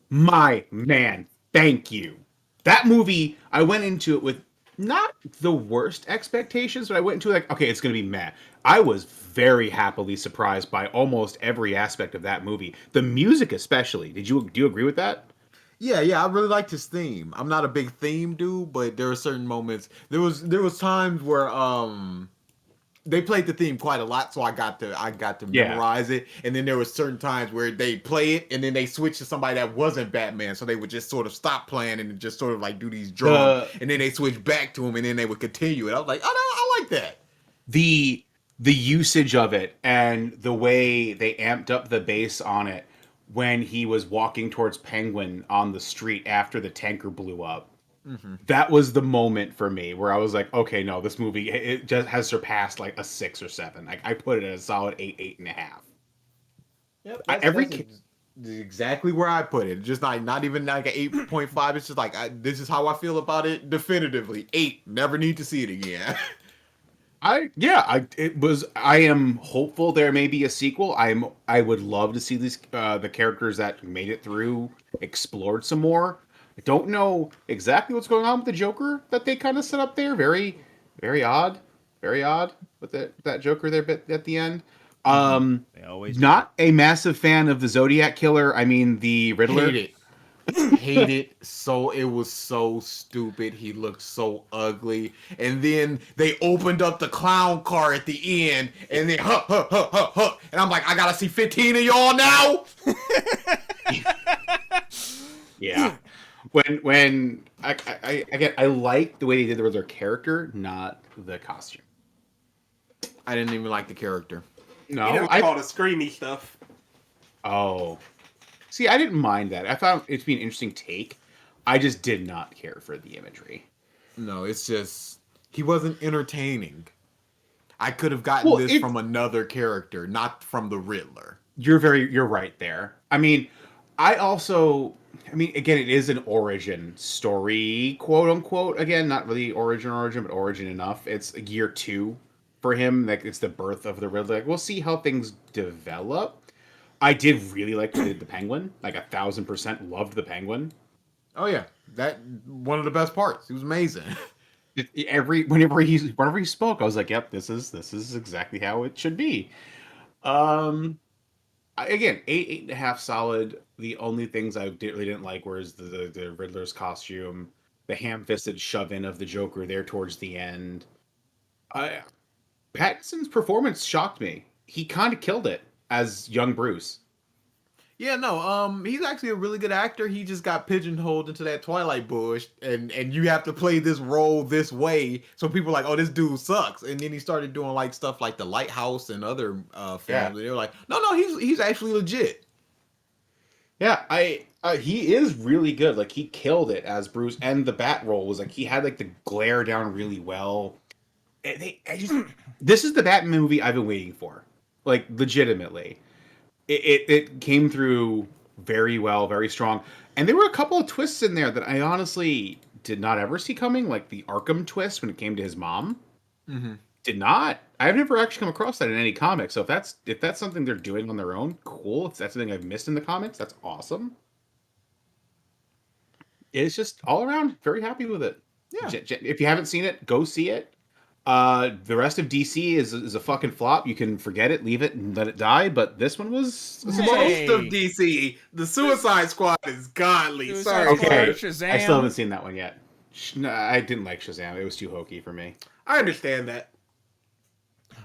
My man, thank you. That movie, I went into it with not the worst expectations, but I went into it like, okay, it's going to be meh. I was very happily surprised by almost every aspect of that movie. The music especially. Do you agree with that? Yeah, I really liked his theme. I'm not a big theme dude, but there were certain moments. There was times where they played the theme quite a lot, so I got to Yeah. memorize it. And then there was certain times where they play it and then they switch to somebody that wasn't Batman, so they would just sort of stop playing and just sort of like do these drums, and then they switch back to him, and then they would continue it. I was like, oh no, I like that. The usage of it and the way they amped up the bass on it when he was walking towards Penguin on the street after the tanker blew up. That was the moment for me where I was like, okay, no, this movie, it just has surpassed like a 6 or 7. Like I put it at a solid 8, 8.5. Yep, that's exactly where I put it. Just not even like an 8.5. It's just like this is how I feel about it definitively. 8. Never need to see it again. I am hopeful there may be a sequel. I would love to see these the characters that made it through explored some more. I don't know exactly what's going on with the Joker that they kind of set up there. Very, very odd. Very odd. with that Joker there bit at the end. They always Not a massive fan of the Zodiac Killer. I mean, the Riddler. Hate it. So it was so stupid. He looked so ugly. And then they opened up the clown car at the end, and then and I'm like, I gotta see 15 of y'all now. Yeah. When I like the way they did the Riddler character, not the costume. I didn't even like the character. No, You know, I all the screamy stuff. Oh. See, I didn't mind that. I thought it'd be an interesting take. I just did not care for the imagery. No, it's just he wasn't entertaining. I could have gotten this from another character, not from the Riddler. You're right there. I mean, again, it is an origin story, quote unquote. Again, not really origin, but origin enough. It's year 2 for him. Like, it's the birth of the Riddler. Like, we'll see how things develop. I did really like what they did the Penguin. Like 1,000% loved the Penguin. Oh yeah, that one of the best parts. He was amazing. Whenever he spoke, I was like, "Yep, this is exactly how it should be." Again, 8.5 solid. The only things I really didn't like was the Riddler's costume, the ham-fisted shove-in of the Joker there towards the end. Pattinson's performance shocked me. He kind of killed it as young Bruce. Yeah, no, he's actually a really good actor. He just got pigeonholed into that Twilight bush, and you have to play this role this way. So people are like, oh, this dude sucks. And then he started doing like stuff like The Lighthouse and other films. Yeah. And they were like, no, he's actually legit. Yeah, he is really good. Like, he killed it as Bruce, and the Bat role was like he had like the glare down really well. This is the Batman movie I've been waiting for. Like, legitimately. It came through very well, very strong. And there were a couple of twists in there that I honestly did not ever see coming, like the Arkham twist when it came to his mom. Mm-hmm. Did not. I've never actually come across that in any comic. So if that's something they're doing on their own, cool. If that's something I've missed in the comics, that's awesome. It's just all around very happy with it. Yeah. If you haven't seen it, go see it. The rest of DC is a fucking flop. You can forget it, leave it, and let it die. But this one was Most of DC, the Suicide Squad is godly. Sorry. okay. Shazam. I still haven't seen that one yet. No, I didn't like Shazam. It was too hokey for me. I understand that.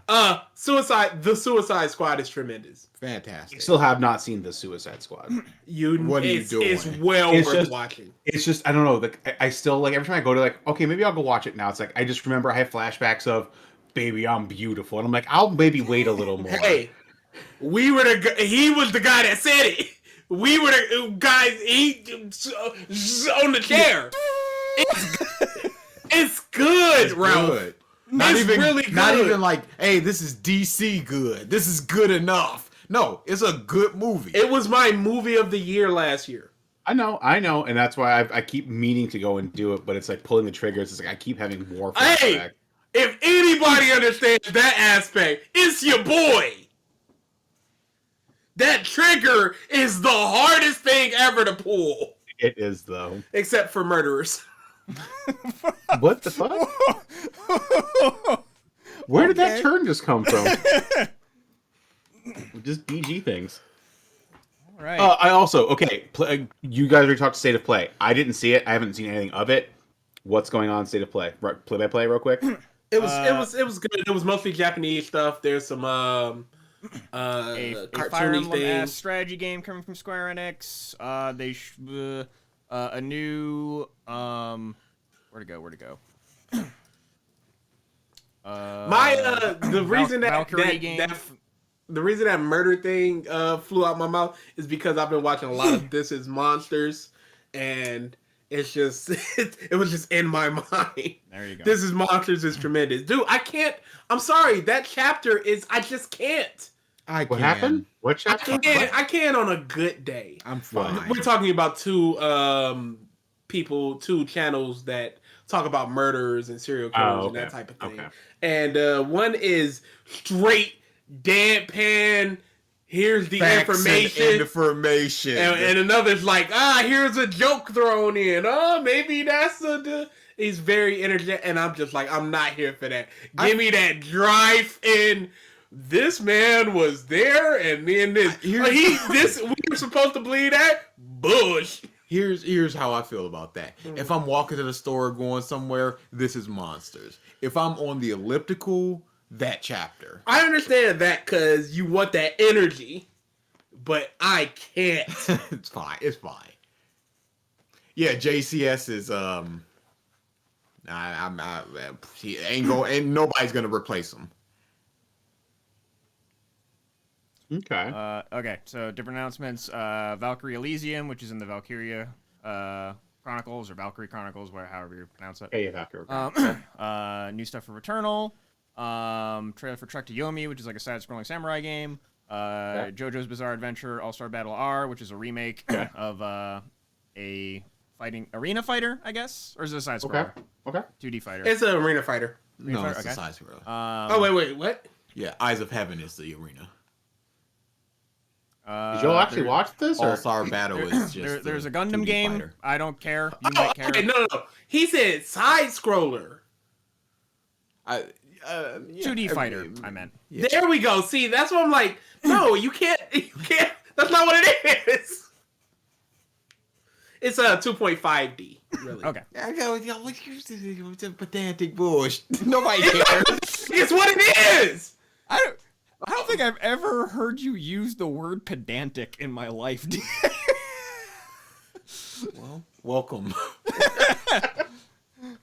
The Suicide Squad is tremendous. Fantastic. I still have not seen the Suicide Squad. What are you doing? It's well It's worth just- watching. It's just, I don't know. Like, I still, like, every time I go to, like, okay, maybe I'll go watch it now. It's like, I just remember I have flashbacks of, baby, I'm beautiful. And I'm like, I'll maybe wait a little more. Hey, he was the guy that said it. We were the guys. He on the chair. It's good, Ralph. Good. Not It's even really Not good. even like, hey, this is DC good. This is good enough. No, it's a good movie. It was my movie of the year last year. I know, and that's why I keep meaning to go and do it, but it's like pulling the triggers. It's like I keep having more flashbacks. Hey, if anybody understands that aspect, it's your boy. That trigger is the hardest thing ever to pull, It is, though. except for murderers. What the fuck? Where did that turn just come from? Just BG things. All right. I also, you guys already talked State of Play. I didn't see it. I haven't seen anything of it. What's going on in State of Play? Play by play, real quick. It was good. It was mostly Japanese stuff. There's some a cartoony Fire Emblem things. strategy game coming from Square Enix. A new where'd it go? The reason Valkyrie game. the reason that murder thing flew out my mouth is because I've been watching a lot of This Is Monsters, and it's just it was just in my mind. There you go. This Is Monsters is tremendous, dude. I'm sorry, that chapter is. I just can't. What happened? What chapter? I can't on a good day. I'm fine. We're talking about two channels that talk about murders and serial killers and that type of thing. Okay. And one is straight deadpan. Here's the information. And another's like, here's a joke thrown in. Maybe that's He's very energetic, and I'm just like, I'm not here for that. Give me that drive-in. This man was there, and then this. We were supposed to believe that? Bush. Here's how I feel about that. If I'm walking to the store or going somewhere, this is Monsters. If I'm on the elliptical, that chapter. I understand that because you want that energy, but I can't. It's fine. It's fine. Yeah, JCS is he ain't nobody's gonna replace him. Okay. Okay, so different announcements. Valkyrie Elysium, which is in the Valkyria Chronicles, or Valkyrie Chronicles, however you pronounce it. Yeah, Valkyrie. New stuff for Returnal. Trailer for Trek to Yomi, which is like a side-scrolling samurai game. JoJo's Bizarre Adventure All-Star Battle R, which is a remake of a fighting arena fighter, I guess? Or is it a side-scroller? Okay. 2D fighter. It's an arena fighter. No, fighter? it's Okay. a side scroller. Oh, wait, what? Yeah, Eyes of Heaven is the arena. Did y'all actually watch this? Or? All-Star Battle is just there's a the Gundam 2D game. fighter. I don't care. You might care. Okay, no. He said side-scroller. 2D fighter, I meant. Yeah. There we go. See, that's what I'm like. No, you can't. That's not what it is. It's a 2.5D. Really. Okay. I go, what's a pedantic bullshit. Nobody cares. It's what it is. I don't think I've ever heard you use the word pedantic in my life. Well, welcome.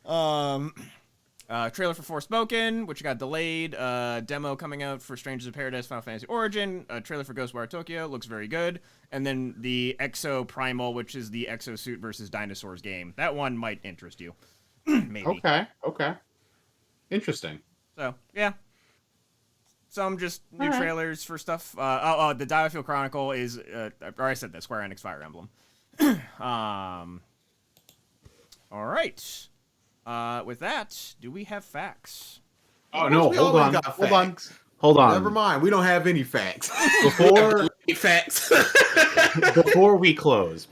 Trailer for Forspoken, which got delayed. Demo coming out for Strangers of Paradise Final Fantasy Origin. Trailer for Ghostwire Tokyo looks very good. And then the Exo Primal, which is the Exosuit versus Dinosaurs game. That one might interest you. Maybe. Okay. Interesting. So, yeah. Some just new trailers for stuff. The Diofield Chronicle is, I said that, Square Enix Fire Emblem. All right. With that, do we have facts? Oh no! We Hold already on. got Hold on. facts. Hold on. Never mind. We don't have any facts. Before Facts. before we close,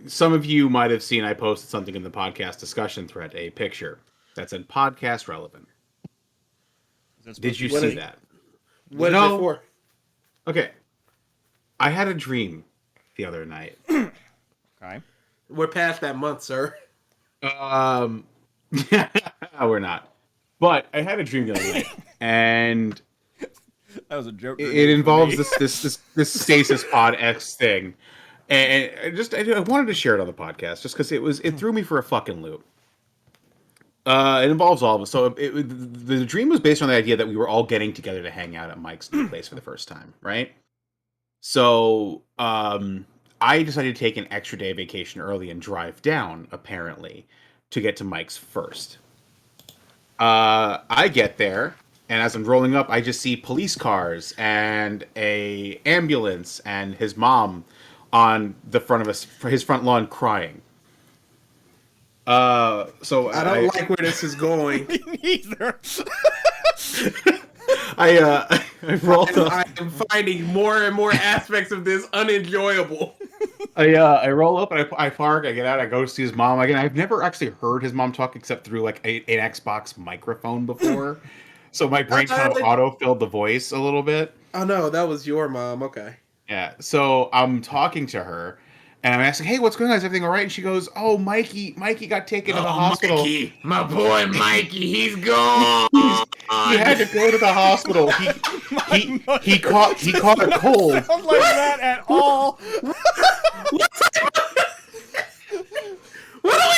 some of you might have seen I posted something in the podcast discussion thread, a picture that said podcast relevant. Did you see that? What is No. it for? Okay. I had a dream the other night. Okay. We're past that month, sir. We're not. But I had a dream the other night, and That was a joke. it involves this Stasis Pod X thing, and I wanted to share it on the podcast just because it threw me for a fucking loop. It involves all of us. So the dream was based on the idea that we were all getting together to hang out at Mike's new place for the first time, right? So I decided to take an extra day vacation early and drive down, apparently, to get to Mike's first. I get there, and as I'm rolling up, I just see police cars and a ambulance and his mom on the front of his front lawn crying. So I don't like where this is going. Neither. I rolled up. I am finding more and more aspects of this unenjoyable. I roll up and I park. I get out. I go see his mom again. I've never actually heard his mom talk except through like an Xbox microphone before, so my brain kind of auto-filled the voice a little bit. Oh no, that was your mom. Okay. Yeah. So I'm talking to her, and I'm asking, "Hey, what's going on? Is everything all right?" And she goes, "Oh, Mikey got taken to the hospital. Mikey, my boy Mikey, he's gone. He had to go to the hospital. He caught a cold." Sound like that at all. What are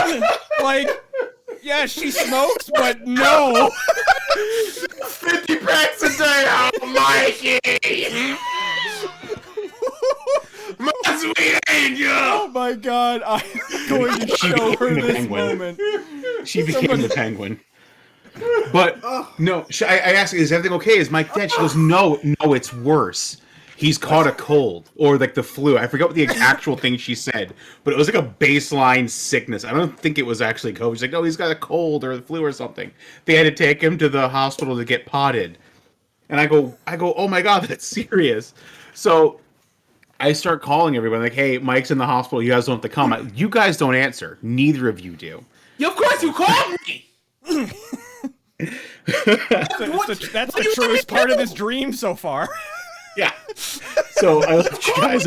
we doing? Like, yeah, she smokes, but no. 50 packs a day, oh, Mikey. My sweet angel. Oh my god, I'm going to show her became the this penguin. moment. She became the penguin. But no, I asked, "Is everything okay? Is Mike dead?" She goes, "No, it's worse. He's caught a cold or like the flu." I forgot what the actual thing she said, but it was like a baseline sickness. I don't think it was actually COVID. She's like, "No, he's got a cold or the flu or something." They had to take him to the hospital to get potted. And I go, "Oh my god, that's serious." So I start calling everybody like, "Hey, Mike's in the hospital. You guys don't have to come." You guys don't answer. Neither of you do. Yeah, of course you called me. That's the truest part of this dream so far. Yeah. So I left you guys.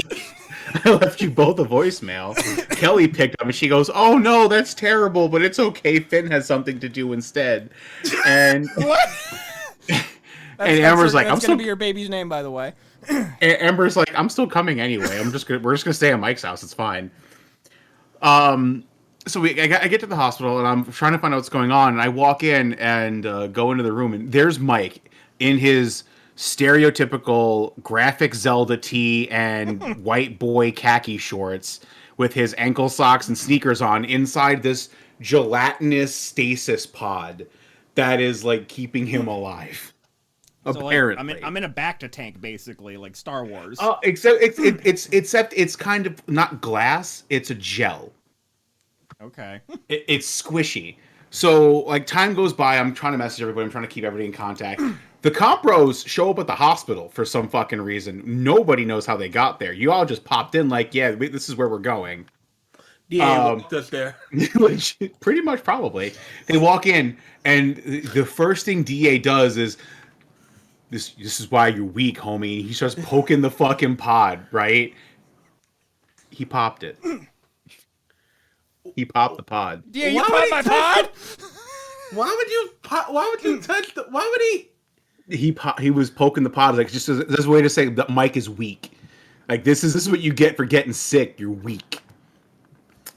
I left you both a voicemail. Kelly picked up and she goes, "Oh no, that's terrible, but it's okay. Finn has something to do instead." And What? and Amber's like, "I'm "I'm gonna still." be your baby's name, by the way." Amber's like, "I'm still coming anyway. We're just gonna stay at Mike's house. It's fine." So I get to the hospital and I'm trying to find out what's going on. And I walk in and go into the room and there's Mike in his stereotypical graphic Zelda tee and white boy khaki shorts with his ankle socks and sneakers on inside this gelatinous stasis pod that is like keeping him alive. So, Apparently, like, I'm in a Bacta tank, basically, like Star Wars. Oh, except it's kind of not glass; it's a gel. Okay. It's squishy. So like time goes by, I'm trying to message everybody. I'm trying to keep everybody in contact. The Compros show up at the hospital for some fucking reason. Nobody knows how they got there. You all just popped in like, yeah, this is where we're going. Yeah, just there. Pretty much, probably. They walk in, and the first thing DA does is, this is why you're weak, homie. He starts poking the fucking pod, right? He popped it. He popped the pod. Yeah, you popped my pod? Why would you touch the? Why would he? He was poking the pod like just as a way to say that Mike is weak. Like this is what you get for getting sick. You're weak.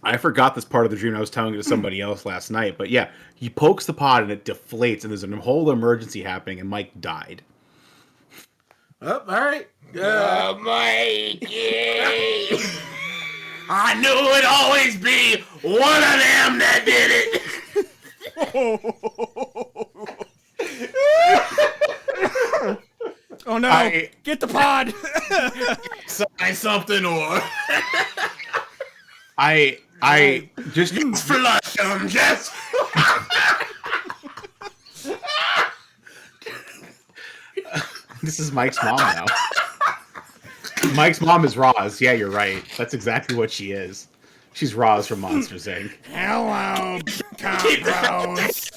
I forgot this part of the dream. I was telling it to somebody else last night, but yeah, he pokes the pod and it deflates, and there's a whole emergency happening, and Mike died. Oh, all right. Mike. I knew it'd always be one of them that did it. Oh no! Get the pod. Sign something or I just flush them, just. This is Mike's mom now. Mike's mom is Roz. Yeah, you're right. That's exactly what she is. She's Roz from Monsters Inc. Hello, Compros.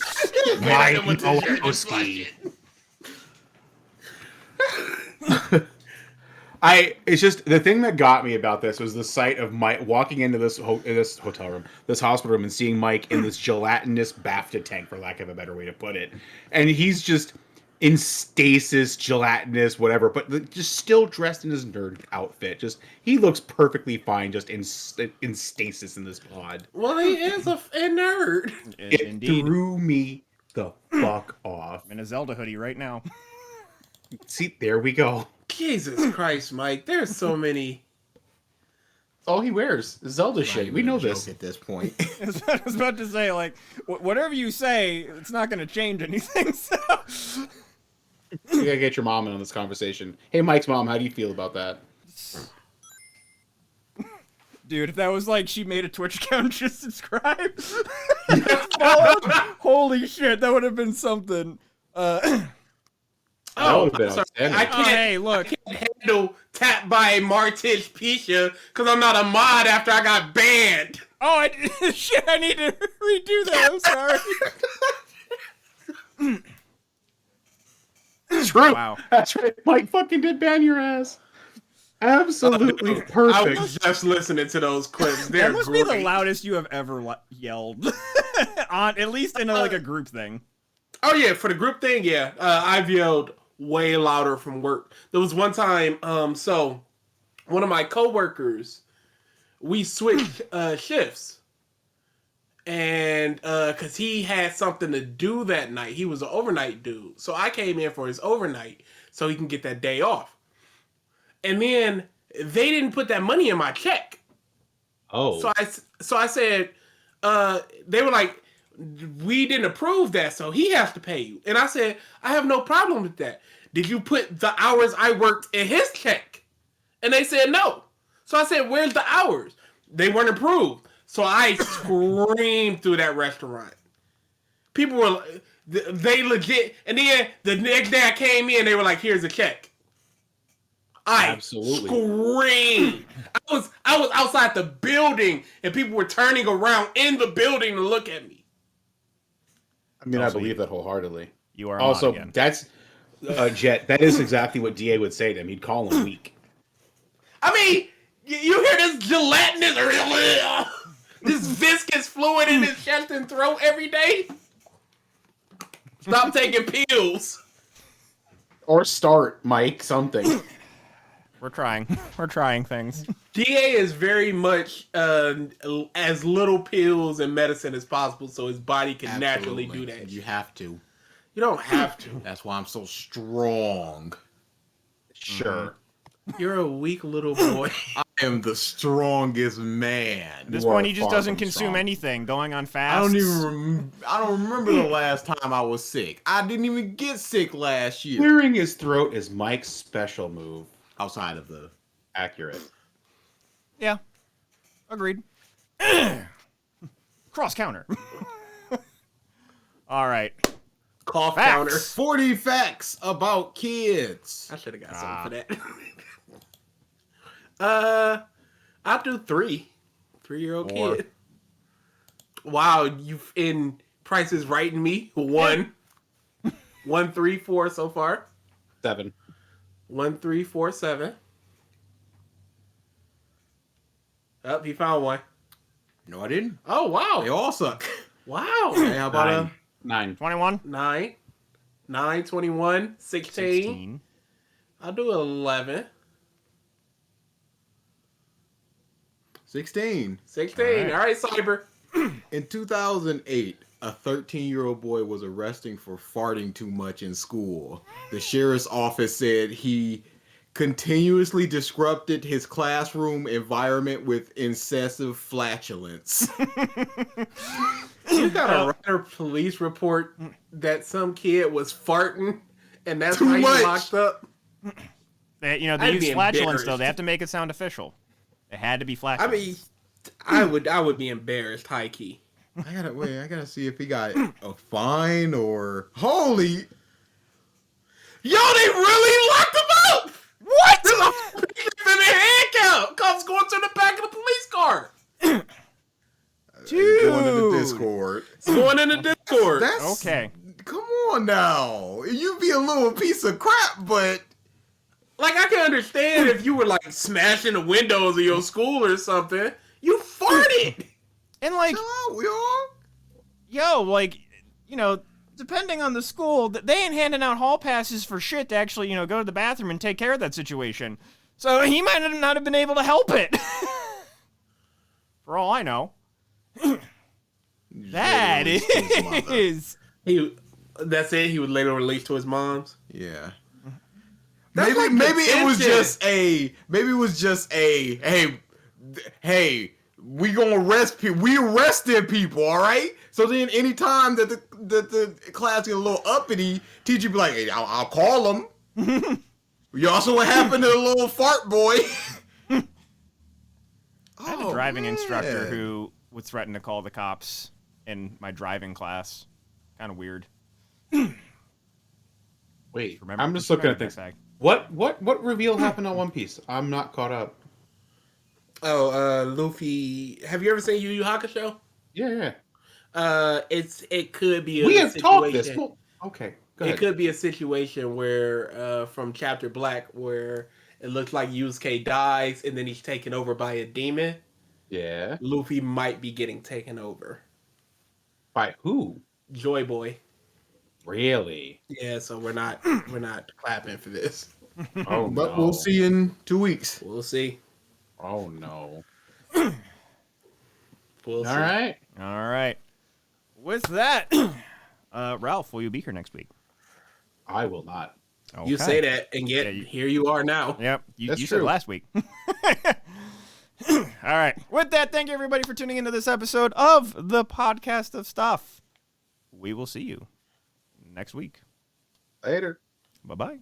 Mike Oski. It's just the thing that got me about this was the sight of Mike walking into this hotel room, this hospital room, and seeing Mike in this gelatinous BAFTA tank, for lack of a better way to put it, and he's just in stasis, gelatinous, whatever, but just still dressed in his nerd outfit. Just he looks perfectly fine, just in stasis in this pod. Well, he is a nerd. It Indeed. threw me the fuck off. I'm in a Zelda hoodie right now. See, there we go. Jesus Christ, Mike. There's so many. All he wears is Zelda shit. We know this at this point. I was about to say, like, whatever you say, it's not going to change anything. So. You gotta get your mom in on this conversation. Hey, Mike's mom, how do you feel about that? Dude, if that was like she made a Twitch account and just subscribe, holy shit, that would have been something. That Oh, would've been sorry. outstanding. I can't, hey, look. I can't handle Tap by Martish Pisha because I'm not a mod after I got banned. Oh, shit, I need to redo that. I'm sorry. True. Wow. That's right. Mike fucking did ban your ass. Absolutely I perfect. was just listening to those clips. They're That must great. be the loudest you have ever yelled. On at least in like a group thing. Oh yeah, for the group thing, yeah. I've yelled way louder from work. There was one time, so one of my coworkers, we switched shifts, and because he had something to do that night, he was an overnight dude. So I came in for his overnight so he can get that day off. And then they didn't put that money in my check. Oh. So I said, they were like, we didn't approve that, so he has to pay you. And I said, I have no problem with that. Did you put the hours I worked in his check? And they said no. So I said, where's the hours? They weren't approved. So I screamed through that restaurant. People were, they legit, and then the next day I came in, they were like, here's a check. I Absolutely. screamed. I was outside the building, and people were turning around in the building to look at me. I mean, I Also, believe that wholeheartedly. You are Also, on again. that's Jet. That is exactly what DA would say to him. He'd call him weak. I mean, you hear this gelatinous, this viscous fluid in his chest and throat every day? Stop taking pills. Or start, Mike, something. We're trying. We're trying things. DA is very much as little pills and medicine as possible so his body can naturally do that. You have to. You don't have to. That's why I'm so strong. Sure. You're a weak little boy. I am the strongest man. At this You point, are he just far doesn't from consume strong. anything. Going on fast. I don't remember the last time I was sick. I didn't even get sick last year. Clearing his throat is Mike's special move. Outside of the Accurate. Yeah. Agreed. Cross counter. All right. Cough Facts. counter. 40 facts about kids. I should have got something for that. I'll do 3. 3-year-old Four. kid. Wow, you in Price is Right in me. 1. 1, 3, 4 so far. 7. 1, 3, 4, 7. Oh, he found one. No, I didn't. Oh, They wow. all suck. Wow. Hey, how about 9. 9. 21. 9. 9, 21, 16. 16. I'll do 11. 16? 16. All right. All right, Cyber. In 2008, a 13-year-old boy was arrested for farting too much in school. The sheriff's office said he continuously disrupted his classroom environment with incessive flatulence. You gotta write a police report that some kid was farting, and that's Too why much. he locked up. They I'd use be flatulence embarrassed. though. They have to make it sound official. It had to be I flatulence. mean, I would be embarrassed, high key. I gotta see if he got a fine or holy. Yo, they really locked him up. What? There's a picture in the hand count. Cops going to the back of the police car. Dude. Going to the Discord. It's going in the Discord. That's Okay. Come on now, you be a little piece of crap, but Like, I can understand if you were like smashing the windows of your school or something. You farted. And like, chill out, y'all. yo, like, you know, depending on the school, they ain't handing out hall passes for shit to actually, you know, go to the bathroom and take care of that situation. So he might not have been able to help it. For all I know. That Later released to his mother. is. That's it. He was later released to his mom's. Yeah. That's Maybe like maybe it was detention. just a hey, we gonna arrest people. We arrested people, all right. So then, anytime that the class get a little uppity, teacher be like, hey, I'll call them. You also what happened to the little fart boy? I had a driving man. instructor who would threaten to call the cops in my driving class. Kind of weird. Wait, Remember? I'm just looking at remember things. that fact. What reveal happened on One Piece? I'm not caught up. Oh, Luffy. Have you ever seen Yu Yu Hakusho? Yeah. It could be a We have situation. talked this. Well, okay, go It ahead. could be a situation where, from Chapter Black, where it looks like Yusuke dies and then he's taken over by a demon. Yeah. Luffy might be getting taken over. By who? Joy Boy. Really? Yeah, so we're not clapping for this. Oh But no. we'll see in 2 weeks. We'll see. Oh no. We'll see. All right. All right. With that, Ralph, will you be here next week? I will not. You Okay. say that, and yet Yeah, here you are now. Yep, you That's said true. last week. All right. With that, thank you everybody for tuning into this episode of the Podcast of Stuff. We will see you next week. Later. Bye-bye.